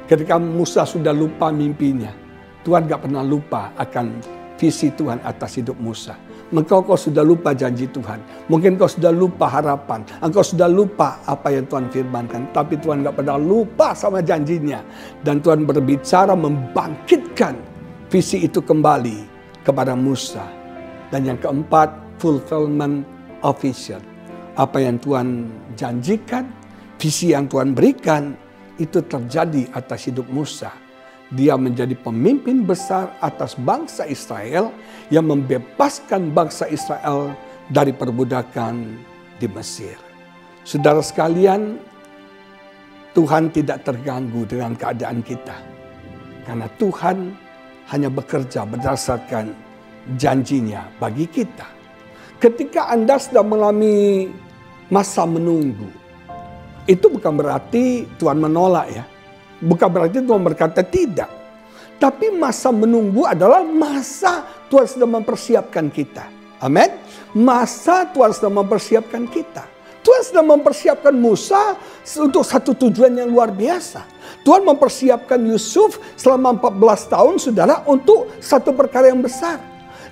[SPEAKER 5] Ketika Musa sudah lupa mimpinya, Tuhan gak pernah lupa akan visi Tuhan atas hidup Musa. Engkau sudah lupa janji Tuhan. Mungkin kau sudah lupa harapan. Engkau sudah lupa apa yang Tuhan firmankan. Tapi Tuhan gak pernah lupa sama janjinya. Dan Tuhan berbicara membangkitkan visi itu kembali kepada Musa. Dan yang keempat, fulfillment of vision. Apa yang Tuhan janjikan, visi yang Tuhan berikan, itu terjadi atas hidup Musa. Dia menjadi pemimpin besar atas bangsa Israel yang membebaskan bangsa Israel dari perbudakan di Mesir. Saudara sekalian, Tuhan tidak terganggu dengan keadaan kita. Karena Tuhan hanya bekerja berdasarkan janjinya bagi kita. Ketika Anda sedang mengalami masa menunggu, itu bukan berarti Tuhan menolak ya. Bukan berarti Tuhan berkata tidak. Tapi masa menunggu adalah masa Tuhan sedang mempersiapkan kita. Amin. Masa Tuhan sedang mempersiapkan kita. Tuhan sedang mempersiapkan Musa untuk satu tujuan yang luar biasa. Tuhan mempersiapkan Yusuf selama 14 tahun, saudara, untuk satu perkara yang besar.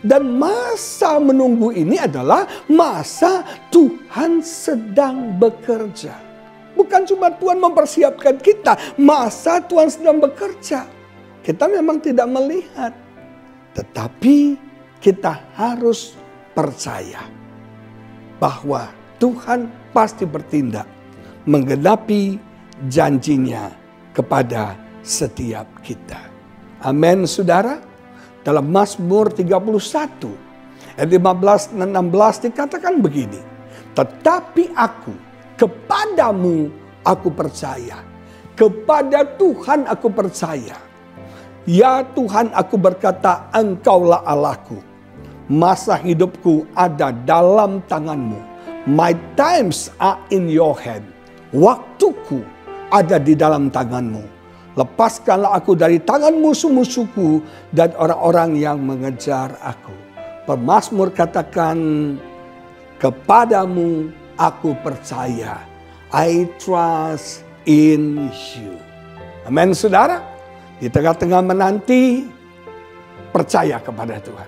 [SPEAKER 5] Dan masa menunggu ini adalah masa Tuhan sedang bekerja. Bukan cuma Tuhan mempersiapkan kita, masa Tuhan sedang bekerja. Kita memang tidak melihat. Tetapi kita harus percaya bahwa Tuhan pasti bertindak menggenapi janjinya kepada setiap kita. Amin, saudara. Dalam Mazmur 31 ayat 15 dan 16 dikatakan begini. Tetapi aku, kepadamu aku percaya. Kepada Tuhan aku percaya. Ya Tuhan, aku berkata, Engkaulah Allahku. Masa hidupku ada dalam tangan-Mu. My times are in your hand. Waktuku ada di dalam tangan-Mu. Lepaskanlah aku dari tangan musuh-musuhku dan orang-orang yang mengejar aku. Pemazmur katakan, kepadamu aku percaya. I trust in you. Amin, saudara. Di tengah-tengah menanti, percaya kepada Tuhan.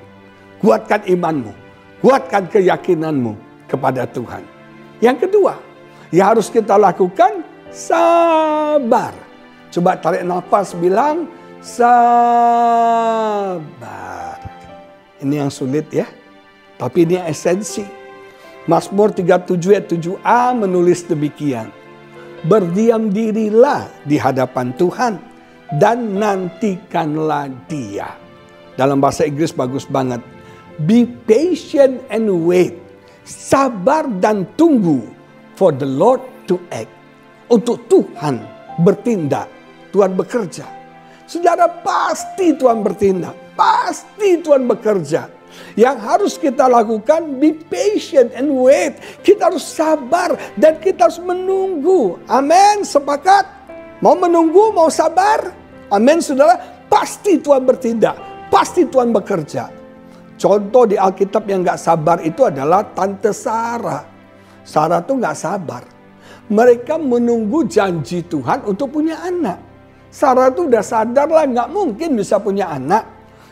[SPEAKER 5] Kuatkan imanmu, kuatkan keyakinanmu kepada Tuhan. Yang kedua, yang harus kita lakukan, sabar. Coba tarik nafas, bilang sabar. Ini yang sulit ya, tapi ini esensi. Mazmur 37 ayat 7a menulis demikian. Berdiam dirilah di hadapan Tuhan dan nantikanlah Dia. Dalam bahasa Inggris bagus banget. Be patient and wait. Sabar dan tunggu for the Lord to act. Untuk Tuhan bertindak, Tuhan bekerja. Saudara, pasti Tuhan bertindak, pasti Tuhan bekerja. Yang harus kita lakukan, be patient and wait. Kita harus sabar dan kita harus menunggu. Amin, sepakat? Mau menunggu, mau sabar? Amin, saudara. Pasti Tuhan bertindak, pasti Tuhan bekerja. Contoh di Alkitab yang gak sabar itu adalah Tante Sarah. Sarah tuh gak sabar. Mereka menunggu janji Tuhan untuk punya anak. Sarah tuh udah sadar lah gak mungkin bisa punya anak.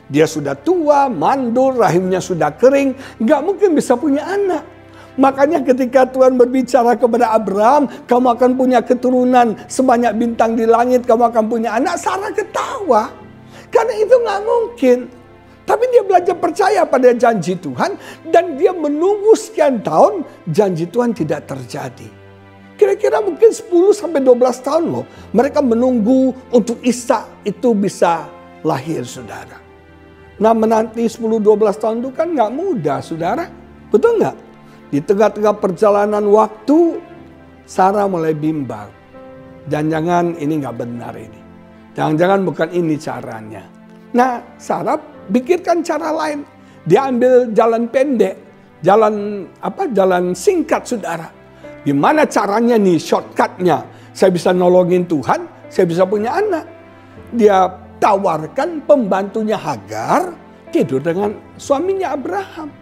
[SPEAKER 5] Dia sudah tua, mandul, rahimnya sudah kering. Gak mungkin bisa punya anak. Makanya ketika Tuhan berbicara kepada Abraham, kamu akan punya keturunan sebanyak bintang di langit, kamu akan punya anak. Sarah ketawa. Karena itu gak mungkin. Tapi dia belajar percaya pada janji Tuhan. Dan dia menunggu sekian tahun, janji Tuhan tidak terjadi. Kira-kira mungkin 10-12 tahun loh. Mereka menunggu untuk Ishak itu bisa lahir, saudara. Nah, menanti 10-12 tahun itu kan gak mudah, saudara. Betul gak? Di tengah-tengah perjalanan waktu, Sarah mulai bimbang. Jangan-jangan ini gak benar ini. Jangan-jangan bukan ini caranya. Nah, Sarah pikirkan cara lain. Dia ambil jalan pendek. Jalan singkat, saudara. Gimana caranya nih, shortcutnya. Saya bisa nolongin Tuhan, saya bisa punya anak. Dia tawarkan pembantunya Hagar tidur dengan suaminya Abraham.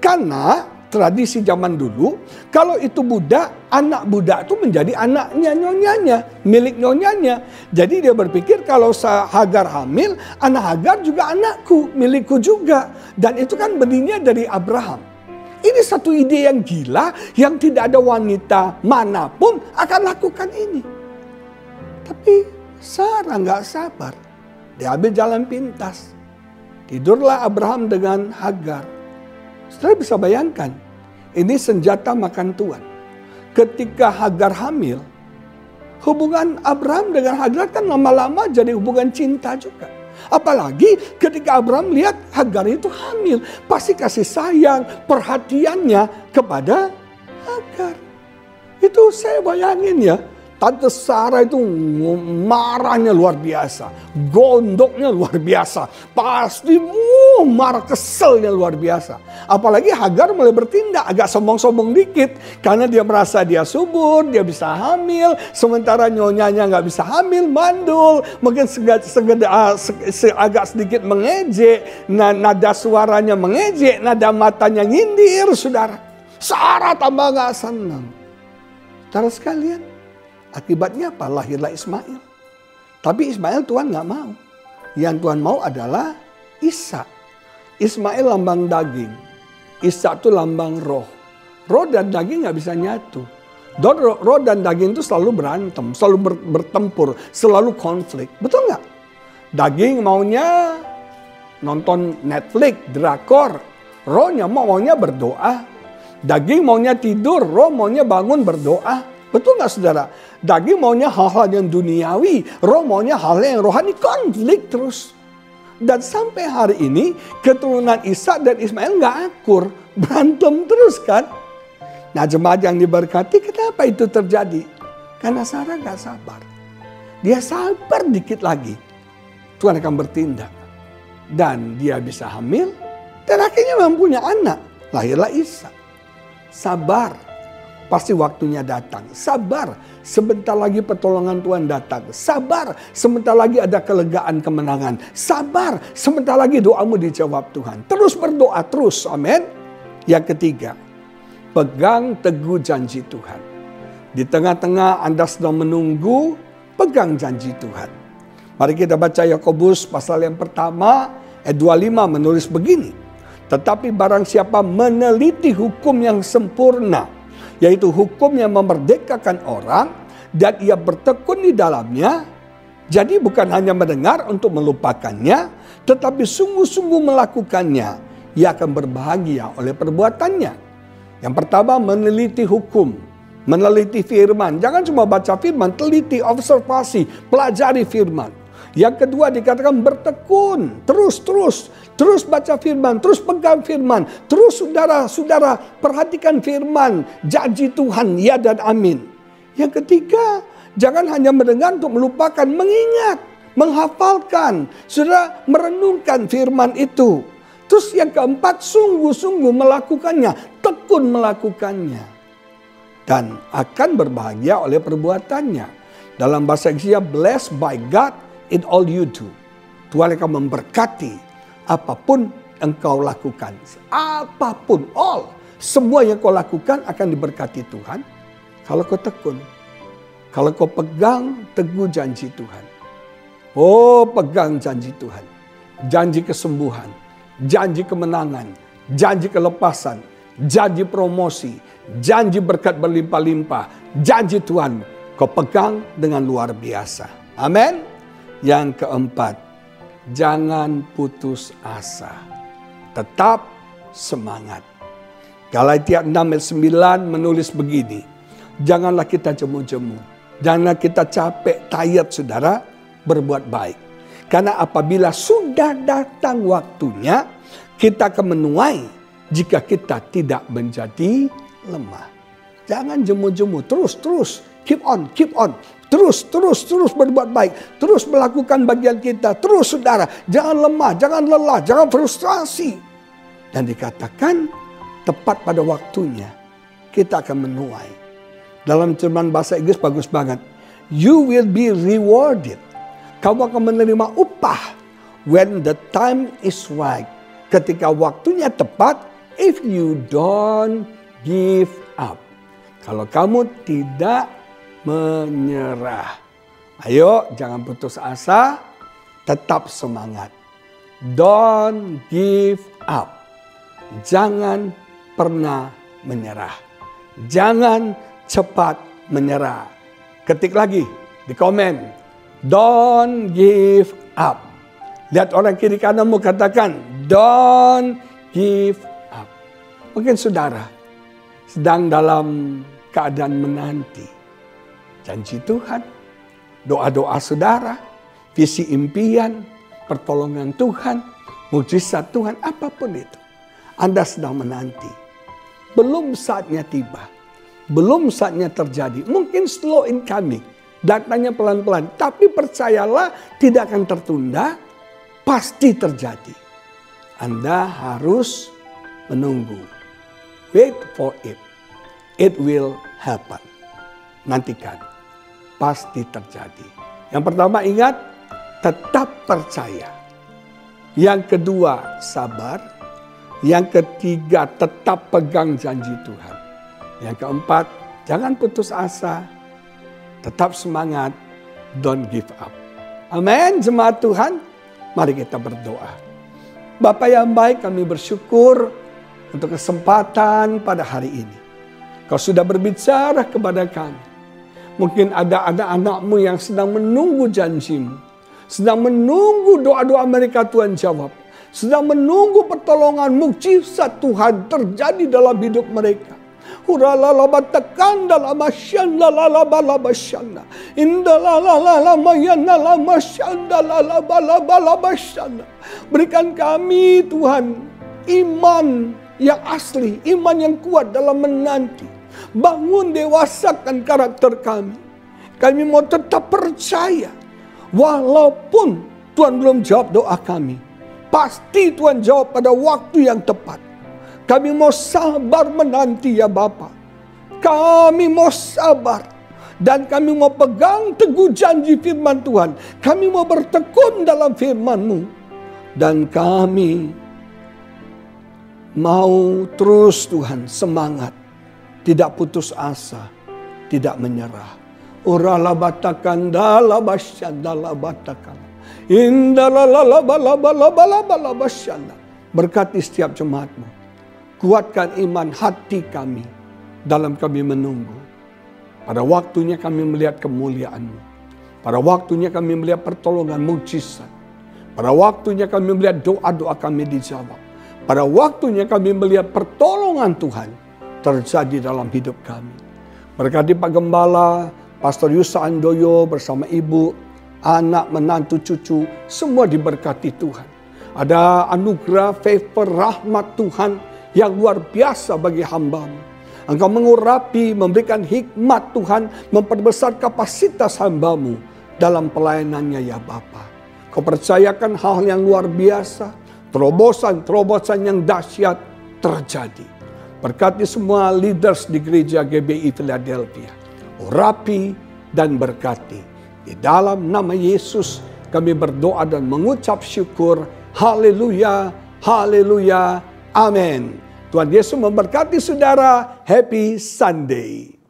[SPEAKER 5] Karena tradisi zaman dulu, kalau itu budak, anak budak itu menjadi anaknya nyonyanya, milik nyonyanya. Jadi dia berpikir kalau Hagar hamil, anak Hagar juga anakku, milikku juga. Dan itu kan benihnya dari Abraham. Ini satu ide yang gila yang tidak ada wanita manapun akan lakukan ini. Tapi Sarah nggak sabar. Dia ambil jalan pintas. Tidurlah Abraham dengan Hagar. Saudara bisa bayangkan, ini senjata makan tuan. Ketika Hagar hamil, hubungan Abraham dengan Hagar kan lama-lama jadi hubungan cinta juga. Apalagi ketika Abraham lihat Hagar itu hamil, pasti kasih sayang, perhatiannya kepada Hagar. Itu saya bayangin ya. Tante Sarah itu marahnya luar biasa. Gondoknya luar biasa. Pasti marah, keselnya luar biasa. Apalagi Hagar mulai bertindak agak sombong-sombong dikit. Karena dia merasa dia subur, dia bisa hamil. Sementara nyonyanya gak bisa hamil, mandul. Mungkin agak sedikit mengejek. Nada suaranya mengejek, nada matanya nyindir, saudara. Sarah tambah gak senang. Saudara sekalian, akibatnya apa? Lahirlah Ismail. Tapi Ismail Tuhan gak mau. Yang Tuhan mau adalah Ishak. Ismail lambang daging. Ishak itu lambang roh. Roh dan daging gak bisa nyatu. Roh dan daging itu selalu berantem, selalu bertempur, selalu konflik. Betul gak? Daging maunya nonton Netflix, drakor. Rohnya maunya berdoa. Daging maunya tidur, roh maunya bangun berdoa. Betul nggak saudara? Daging maunya hal-hal yang duniawi, roh maunya hal yang rohani, konflik terus. Dan sampai hari ini keturunan Ishak dan Ismail nggak akur, berantem terus kan. Nah jemaat yang diberkati, kenapa itu terjadi? Karena Sarah nggak sabar. Dia sabar dikit lagi, Tuhan akan bertindak. Dan dia bisa hamil, dan akhirnya mempunyai anak. Lahirlah Ishak. Sabar, pasti waktunya datang. Sabar, sebentar lagi pertolongan Tuhan datang. Sabar, sebentar lagi ada kelegaan kemenangan. Sabar, sebentar lagi doamu dijawab Tuhan. Terus berdoa, terus, amin. Yang ketiga, pegang teguh janji Tuhan. Di tengah-tengah Anda sedang menunggu, pegang janji Tuhan. Mari kita baca Yakobus pasal yang pertama, ayat 25 menulis begini. Tetapi barang siapa meneliti hukum yang sempurna, yaitu hukum yang memerdekakan orang, dan ia bertekun di dalamnya, jadi bukan hanya mendengar untuk melupakannya, tetapi sungguh-sungguh melakukannya, ia akan berbahagia oleh perbuatannya. Yang pertama, meneliti hukum, meneliti firman. Jangan cuma baca firman, teliti, observasi, pelajari firman. Yang kedua dikatakan bertekun, terus baca firman, terus pegang firman, terus saudara-saudara perhatikan firman, janji Tuhan, ya dan amin. Yang ketiga, jangan hanya mendengar untuk melupakan, mengingat, menghafalkan, saudara merenungkan firman itu. Terus yang keempat, sungguh-sungguh melakukannya, tekun melakukannya. Dan akan berbahagia oleh perbuatannya. Dalam bahasa Inggrisnya, blessed by God in all you do. Tuhan akan memberkati apapun engkau lakukan. Apapun, all. Semua yang kau lakukan akan diberkati Tuhan. Kalau kau tekun. Kalau kau pegang teguh janji Tuhan. Oh, pegang janji Tuhan. Janji kesembuhan. Janji kemenangan. Janji kelepasan. Janji promosi. Janji berkat berlimpah-limpah. Janji Tuhan. Kau pegang dengan luar biasa. Amin. Yang keempat, jangan putus asa. Tetap semangat. Galatia 6 ayat 9 menulis begini. Janganlah kita jemu-jemu. Janganlah kita capek, tired saudara, berbuat baik. Karena apabila sudah datang waktunya, kita akan menuai jika kita tidak menjadi lemah. Jangan jemu-jemu, terus. Keep on. Terus berbuat baik. Terus melakukan bagian kita. Terus saudara. Jangan lemah, jangan lelah, jangan frustrasi. Dan dikatakan tepat pada waktunya kita akan menuai. Dalam terjemahan bahasa Inggris bagus banget. You will be rewarded. Kamu akan menerima upah. When the time is right. Ketika waktunya tepat. If you don't give up. Kalau kamu tidak menyerah. Ayo, jangan putus asa, tetap semangat. Don't give up. Jangan pernah menyerah. Jangan cepat menyerah. Ketik lagi di komen. Don't give up. Lihat orang kiri kananmu, katakan, don't give up. Mungkin saudara sedang dalam keadaan menanti janji Tuhan, doa-doa saudara, visi impian, pertolongan Tuhan, mujizat Tuhan, apapun itu. Anda sedang menanti. Belum saatnya tiba. Belum saatnya terjadi. Mungkin slow in coming. Datangnya pelan-pelan. Tapi percayalah tidak akan tertunda. Pasti terjadi. Anda harus menunggu. Wait for it. It will happen. Nantikan. Pasti terjadi. Yang pertama ingat, tetap percaya. Yang kedua, sabar. Yang ketiga, tetap pegang janji Tuhan. Yang keempat, jangan putus asa. Tetap semangat. Don't give up. Amin, jemaat Tuhan. Mari kita berdoa. Bapa yang baik, kami bersyukur untuk kesempatan pada hari ini. Kau sudah berbicara kepada kami. Mungkin ada anak-anakmu yang sedang menunggu janjimu. sedang menunggu doa-doa mereka Tuhan jawab. Sedang menunggu pertolongan mukjizat Tuhan terjadi dalam hidup mereka. Berikan kami Tuhan iman yang asli, iman yang kuat dalam menanti. Bangun dewasakan karakter kami. Kami mau tetap percaya walaupun Tuhan belum jawab doa kami. Pasti Tuhan jawab pada waktu yang tepat. Kami mau sabar menanti ya Bapa. Kami mau sabar. Dan kami mau pegang teguh janji firman Tuhan. Kami mau bertekun dalam firman-Mu. Dan kami mau terus Tuhan semangat. Tidak putus asa. Tidak menyerah. Urala batakan dala basyan dala batakan. Berkati setiap jemaat-Mu. Kuatkan iman hati kami dalam kami menunggu. Pada waktunya kami melihat kemuliaan-Mu. Pada waktunya kami melihat pertolongan mukjizat. Pada waktunya kami melihat doa-doa kami dijawab. Pada waktunya kami melihat pertolongan Tuhan terjadi dalam hidup kami. Berkati Pak Gembala, Pastor Yusa Andoyo bersama Ibu, anak, menantu, cucu, semua diberkati Tuhan. Ada anugerah, favor, rahmat Tuhan yang luar biasa bagi hamba-Mu. Engkau mengurapi, memberikan hikmat Tuhan, memperbesar kapasitas hamba-Mu dalam pelayanannya ya Bapa. Kau percayakan hal yang luar biasa, terobosan-terobosan yang dahsyat terjadi. Berkati semua leaders di gereja GBI Philadelphia. Urapi dan berkati. Di dalam nama Yesus kami berdoa dan mengucap syukur. Haleluya, haleluya, amin. Tuhan Yesus memberkati saudara. Happy Sunday.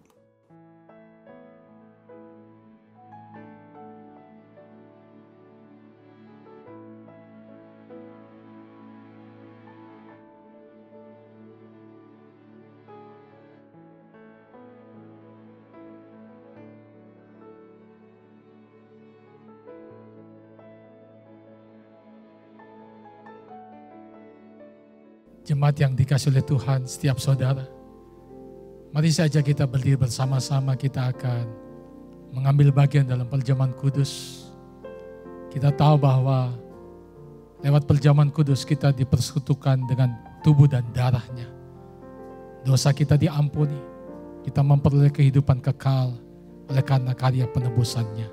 [SPEAKER 6] Jemaat yang dikasih oleh Tuhan, setiap saudara, mari saja kita berdiri bersama-sama, kita akan mengambil bagian dalam perjamuan kudus. Kita tahu bahwa lewat perjamuan kudus kita dipersekutukan dengan tubuh dan darahnya. Dosa kita diampuni, kita memperoleh kehidupan kekal oleh karena karya penebusannya.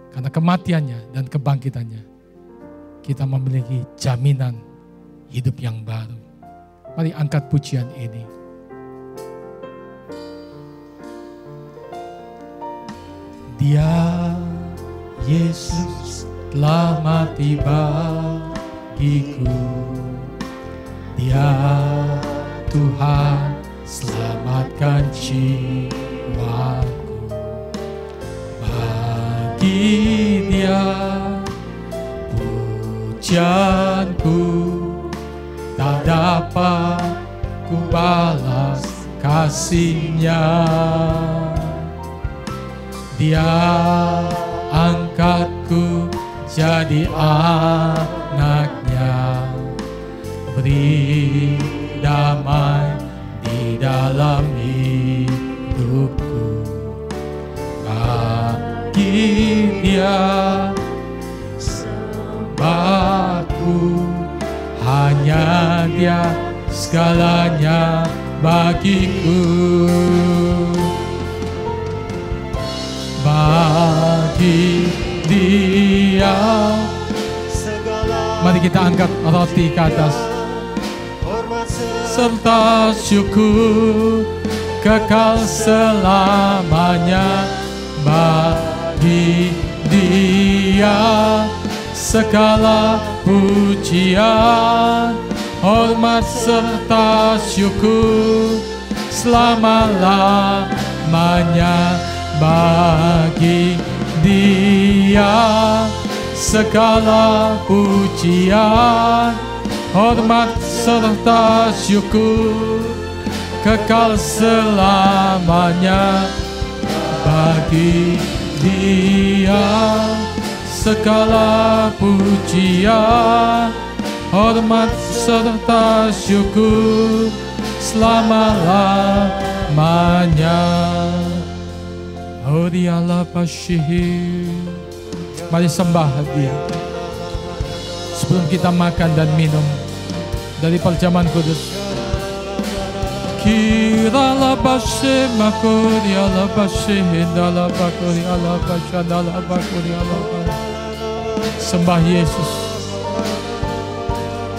[SPEAKER 6] Karena kematiannya dan kebangkitannya, kita memiliki jaminan hidup yang baru. Mari angkat pujian ini. Dia Yesus telah mati bagiku. Dia Tuhan selamatkan jiwaku. Bagi Dia pujianku tak dapat ku balas kasih-Nya. Dia angkatku jadi anak-Nya, beri damai di dalam hidupku. Bagi Dia sembahku, hanya Dia segalanya bagiku. Bagi Dia, mari kita angkat roti ke atas serta syukur kekal selamanya. Bagi Dia segala pujian, hormat serta syukur selama-lamanya. Bagi Dia segala pujian, hormat serta syukur kekal selamanya. Bagi Dia segala pujian, hormat serta syukur selama-lamanya. Oh dialah Pasyih. Mari sembah Dia sebelum kita makan dan minum dari perjamuan kudus. Kiralah Pasyih makuri ala Pasyih indala bakuri ala Pasyadala bakuri ala Pasyih. Sembah Yesus,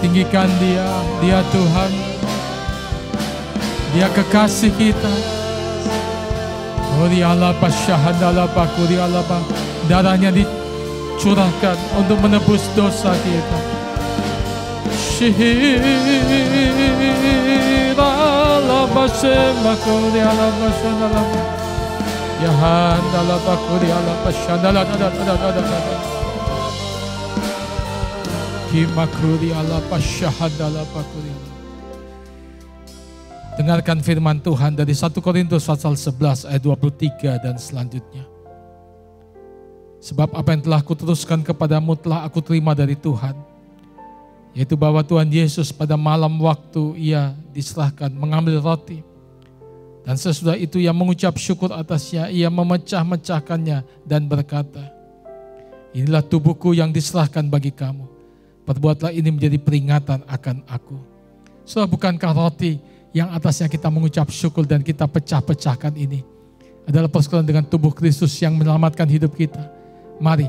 [SPEAKER 6] tinggikan Dia, Dia Tuhan, Dia kekasih kita. Ori ala Pasyadala bakuri ala Pasyih. Darahnya dicurahkan untuk menebus dosa kita. Shihira Pasyih makuri ala Pasyadala Yahan ala bakuri ala Pasyadala Kimakuri ala Pasyadala bakuri. Dengarkan firman Tuhan dari 1 Korintus pasal 11 ayat 23 dan selanjutnya. Sebab apa yang telah kuteruskan kepadamu telah aku terima dari Tuhan, yaitu bahwa Tuhan Yesus pada malam waktu Ia diserahkan mengambil roti, dan sesudah itu Ia mengucap syukur atasnya, Ia memecah-mecahkannya dan berkata, inilah tubuhku yang diserahkan bagi kamu, perbuatlah ini menjadi peringatan akan aku. Saudara, bukankah roti yang atasnya kita mengucap syukur dan kita pecah-pecahkan ini adalah persekutuan dengan tubuh Kristus yang menyelamatkan hidup kita? Mari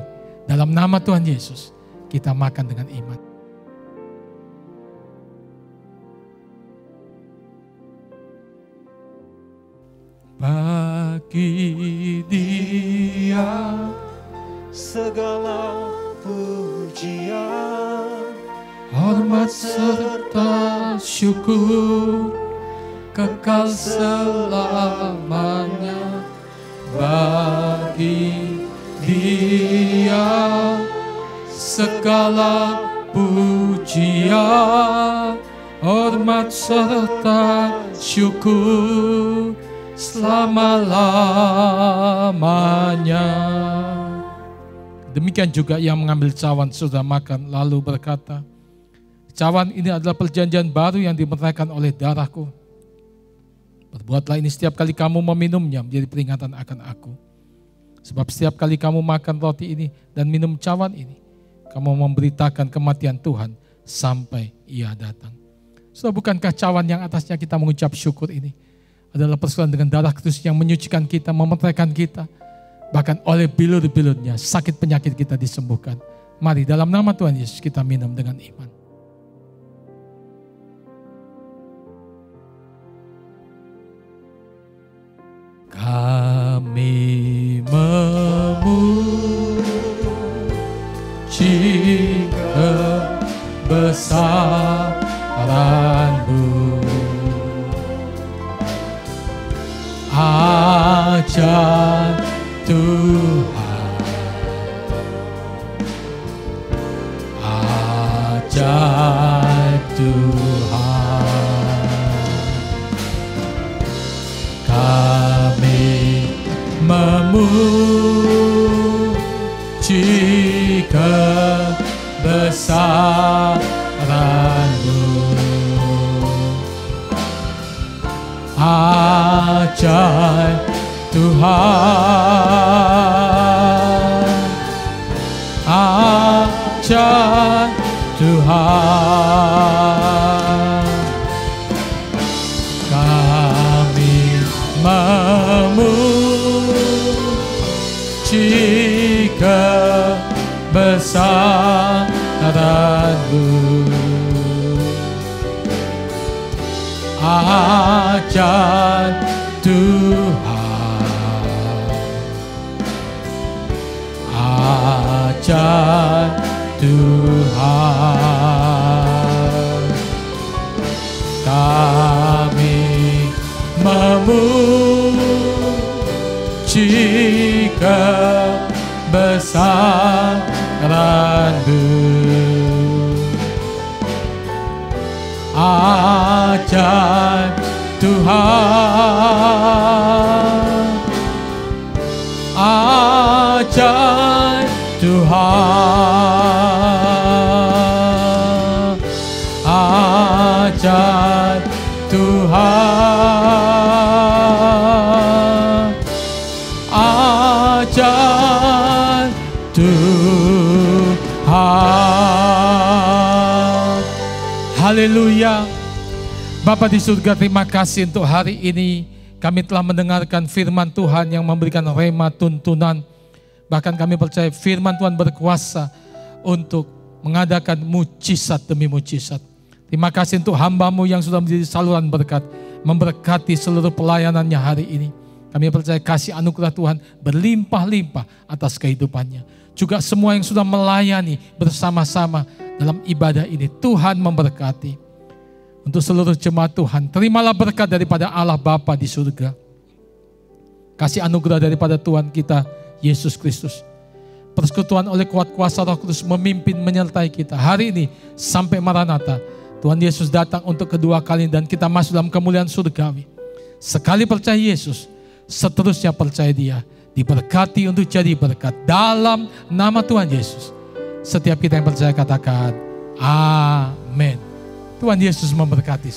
[SPEAKER 6] dalam nama Tuhan Yesus kita makan dengan iman. Bagi Dia
[SPEAKER 7] segala pujian,
[SPEAKER 6] hormat serta syukur kekal selamanya. Bagi Dia segala pujian, hormat serta syukur selama-lamanya. Demikian juga Ia mengambil cawan sudah makan lalu berkata, cawan ini adalah perjanjian baru yang dimertakan oleh darahku. Perbuatlah ini setiap kali kamu meminumnya menjadi peringatan akan aku. Sebab setiap kali kamu makan roti ini dan minum cawan ini, kamu memberitakan kematian Tuhan sampai Ia datang. So, bukankah cawan yang atasnya kita mengucap syukur ini adalah persekutuan dengan darah Kristus yang menyucikan kita, memertakan kita. Bahkan oleh bilur-bilurnya sakit penyakit kita disembuhkan. Mari dalam nama Tuhan Yesus kita minum dengan iman. Kami memuji kebesaran-Mu, ajaib Tuhan, ajaib Tuhan. Kami memuji kebesaran-Mu, ajaib Tuhan, ajaib Tuhan. Kami memuji kebesaran-Mu, ajaib Tuhan, ajaib Tuhan. Kami memuji kebesaran-Mu, ajaib Tuhan, ajaib Tuhan, ajaib Tuhan, ajaib Tuhan. Haleluya. Bapa di surga, terima kasih untuk hari ini. Kami telah mendengarkan firman Tuhan yang memberikan rema tuntunan. Bahkan kami percaya firman Tuhan berkuasa untuk mengadakan mujizat demi mujizat. Terima kasih untuk hamba-Mu yang sudah menjadi saluran berkat, memberkati seluruh pelayanannya hari ini. Kami percaya kasih anugerah Tuhan berlimpah-limpah atas kehidupannya. Juga semua yang sudah melayani bersama-sama dalam ibadah ini, Tuhan memberkati. Untuk seluruh jemaat Tuhan, terimalah berkat daripada Allah Bapa di surga. Kasih anugerah daripada Tuhan kita, Yesus Kristus. Persekutuan oleh kuat kuasa Roh Kudus memimpin menyertai kita. Hari ini sampai Maranatha, Tuhan Yesus datang untuk kedua kali dan kita masuk dalam kemuliaan surgawi. Sekali percaya Yesus, seterusnya percaya Dia. Diberkati untuk jadi berkat dalam nama Tuhan Yesus. Setiap kita yang percaya katakan, amin. Tuhan Yesus memberkati.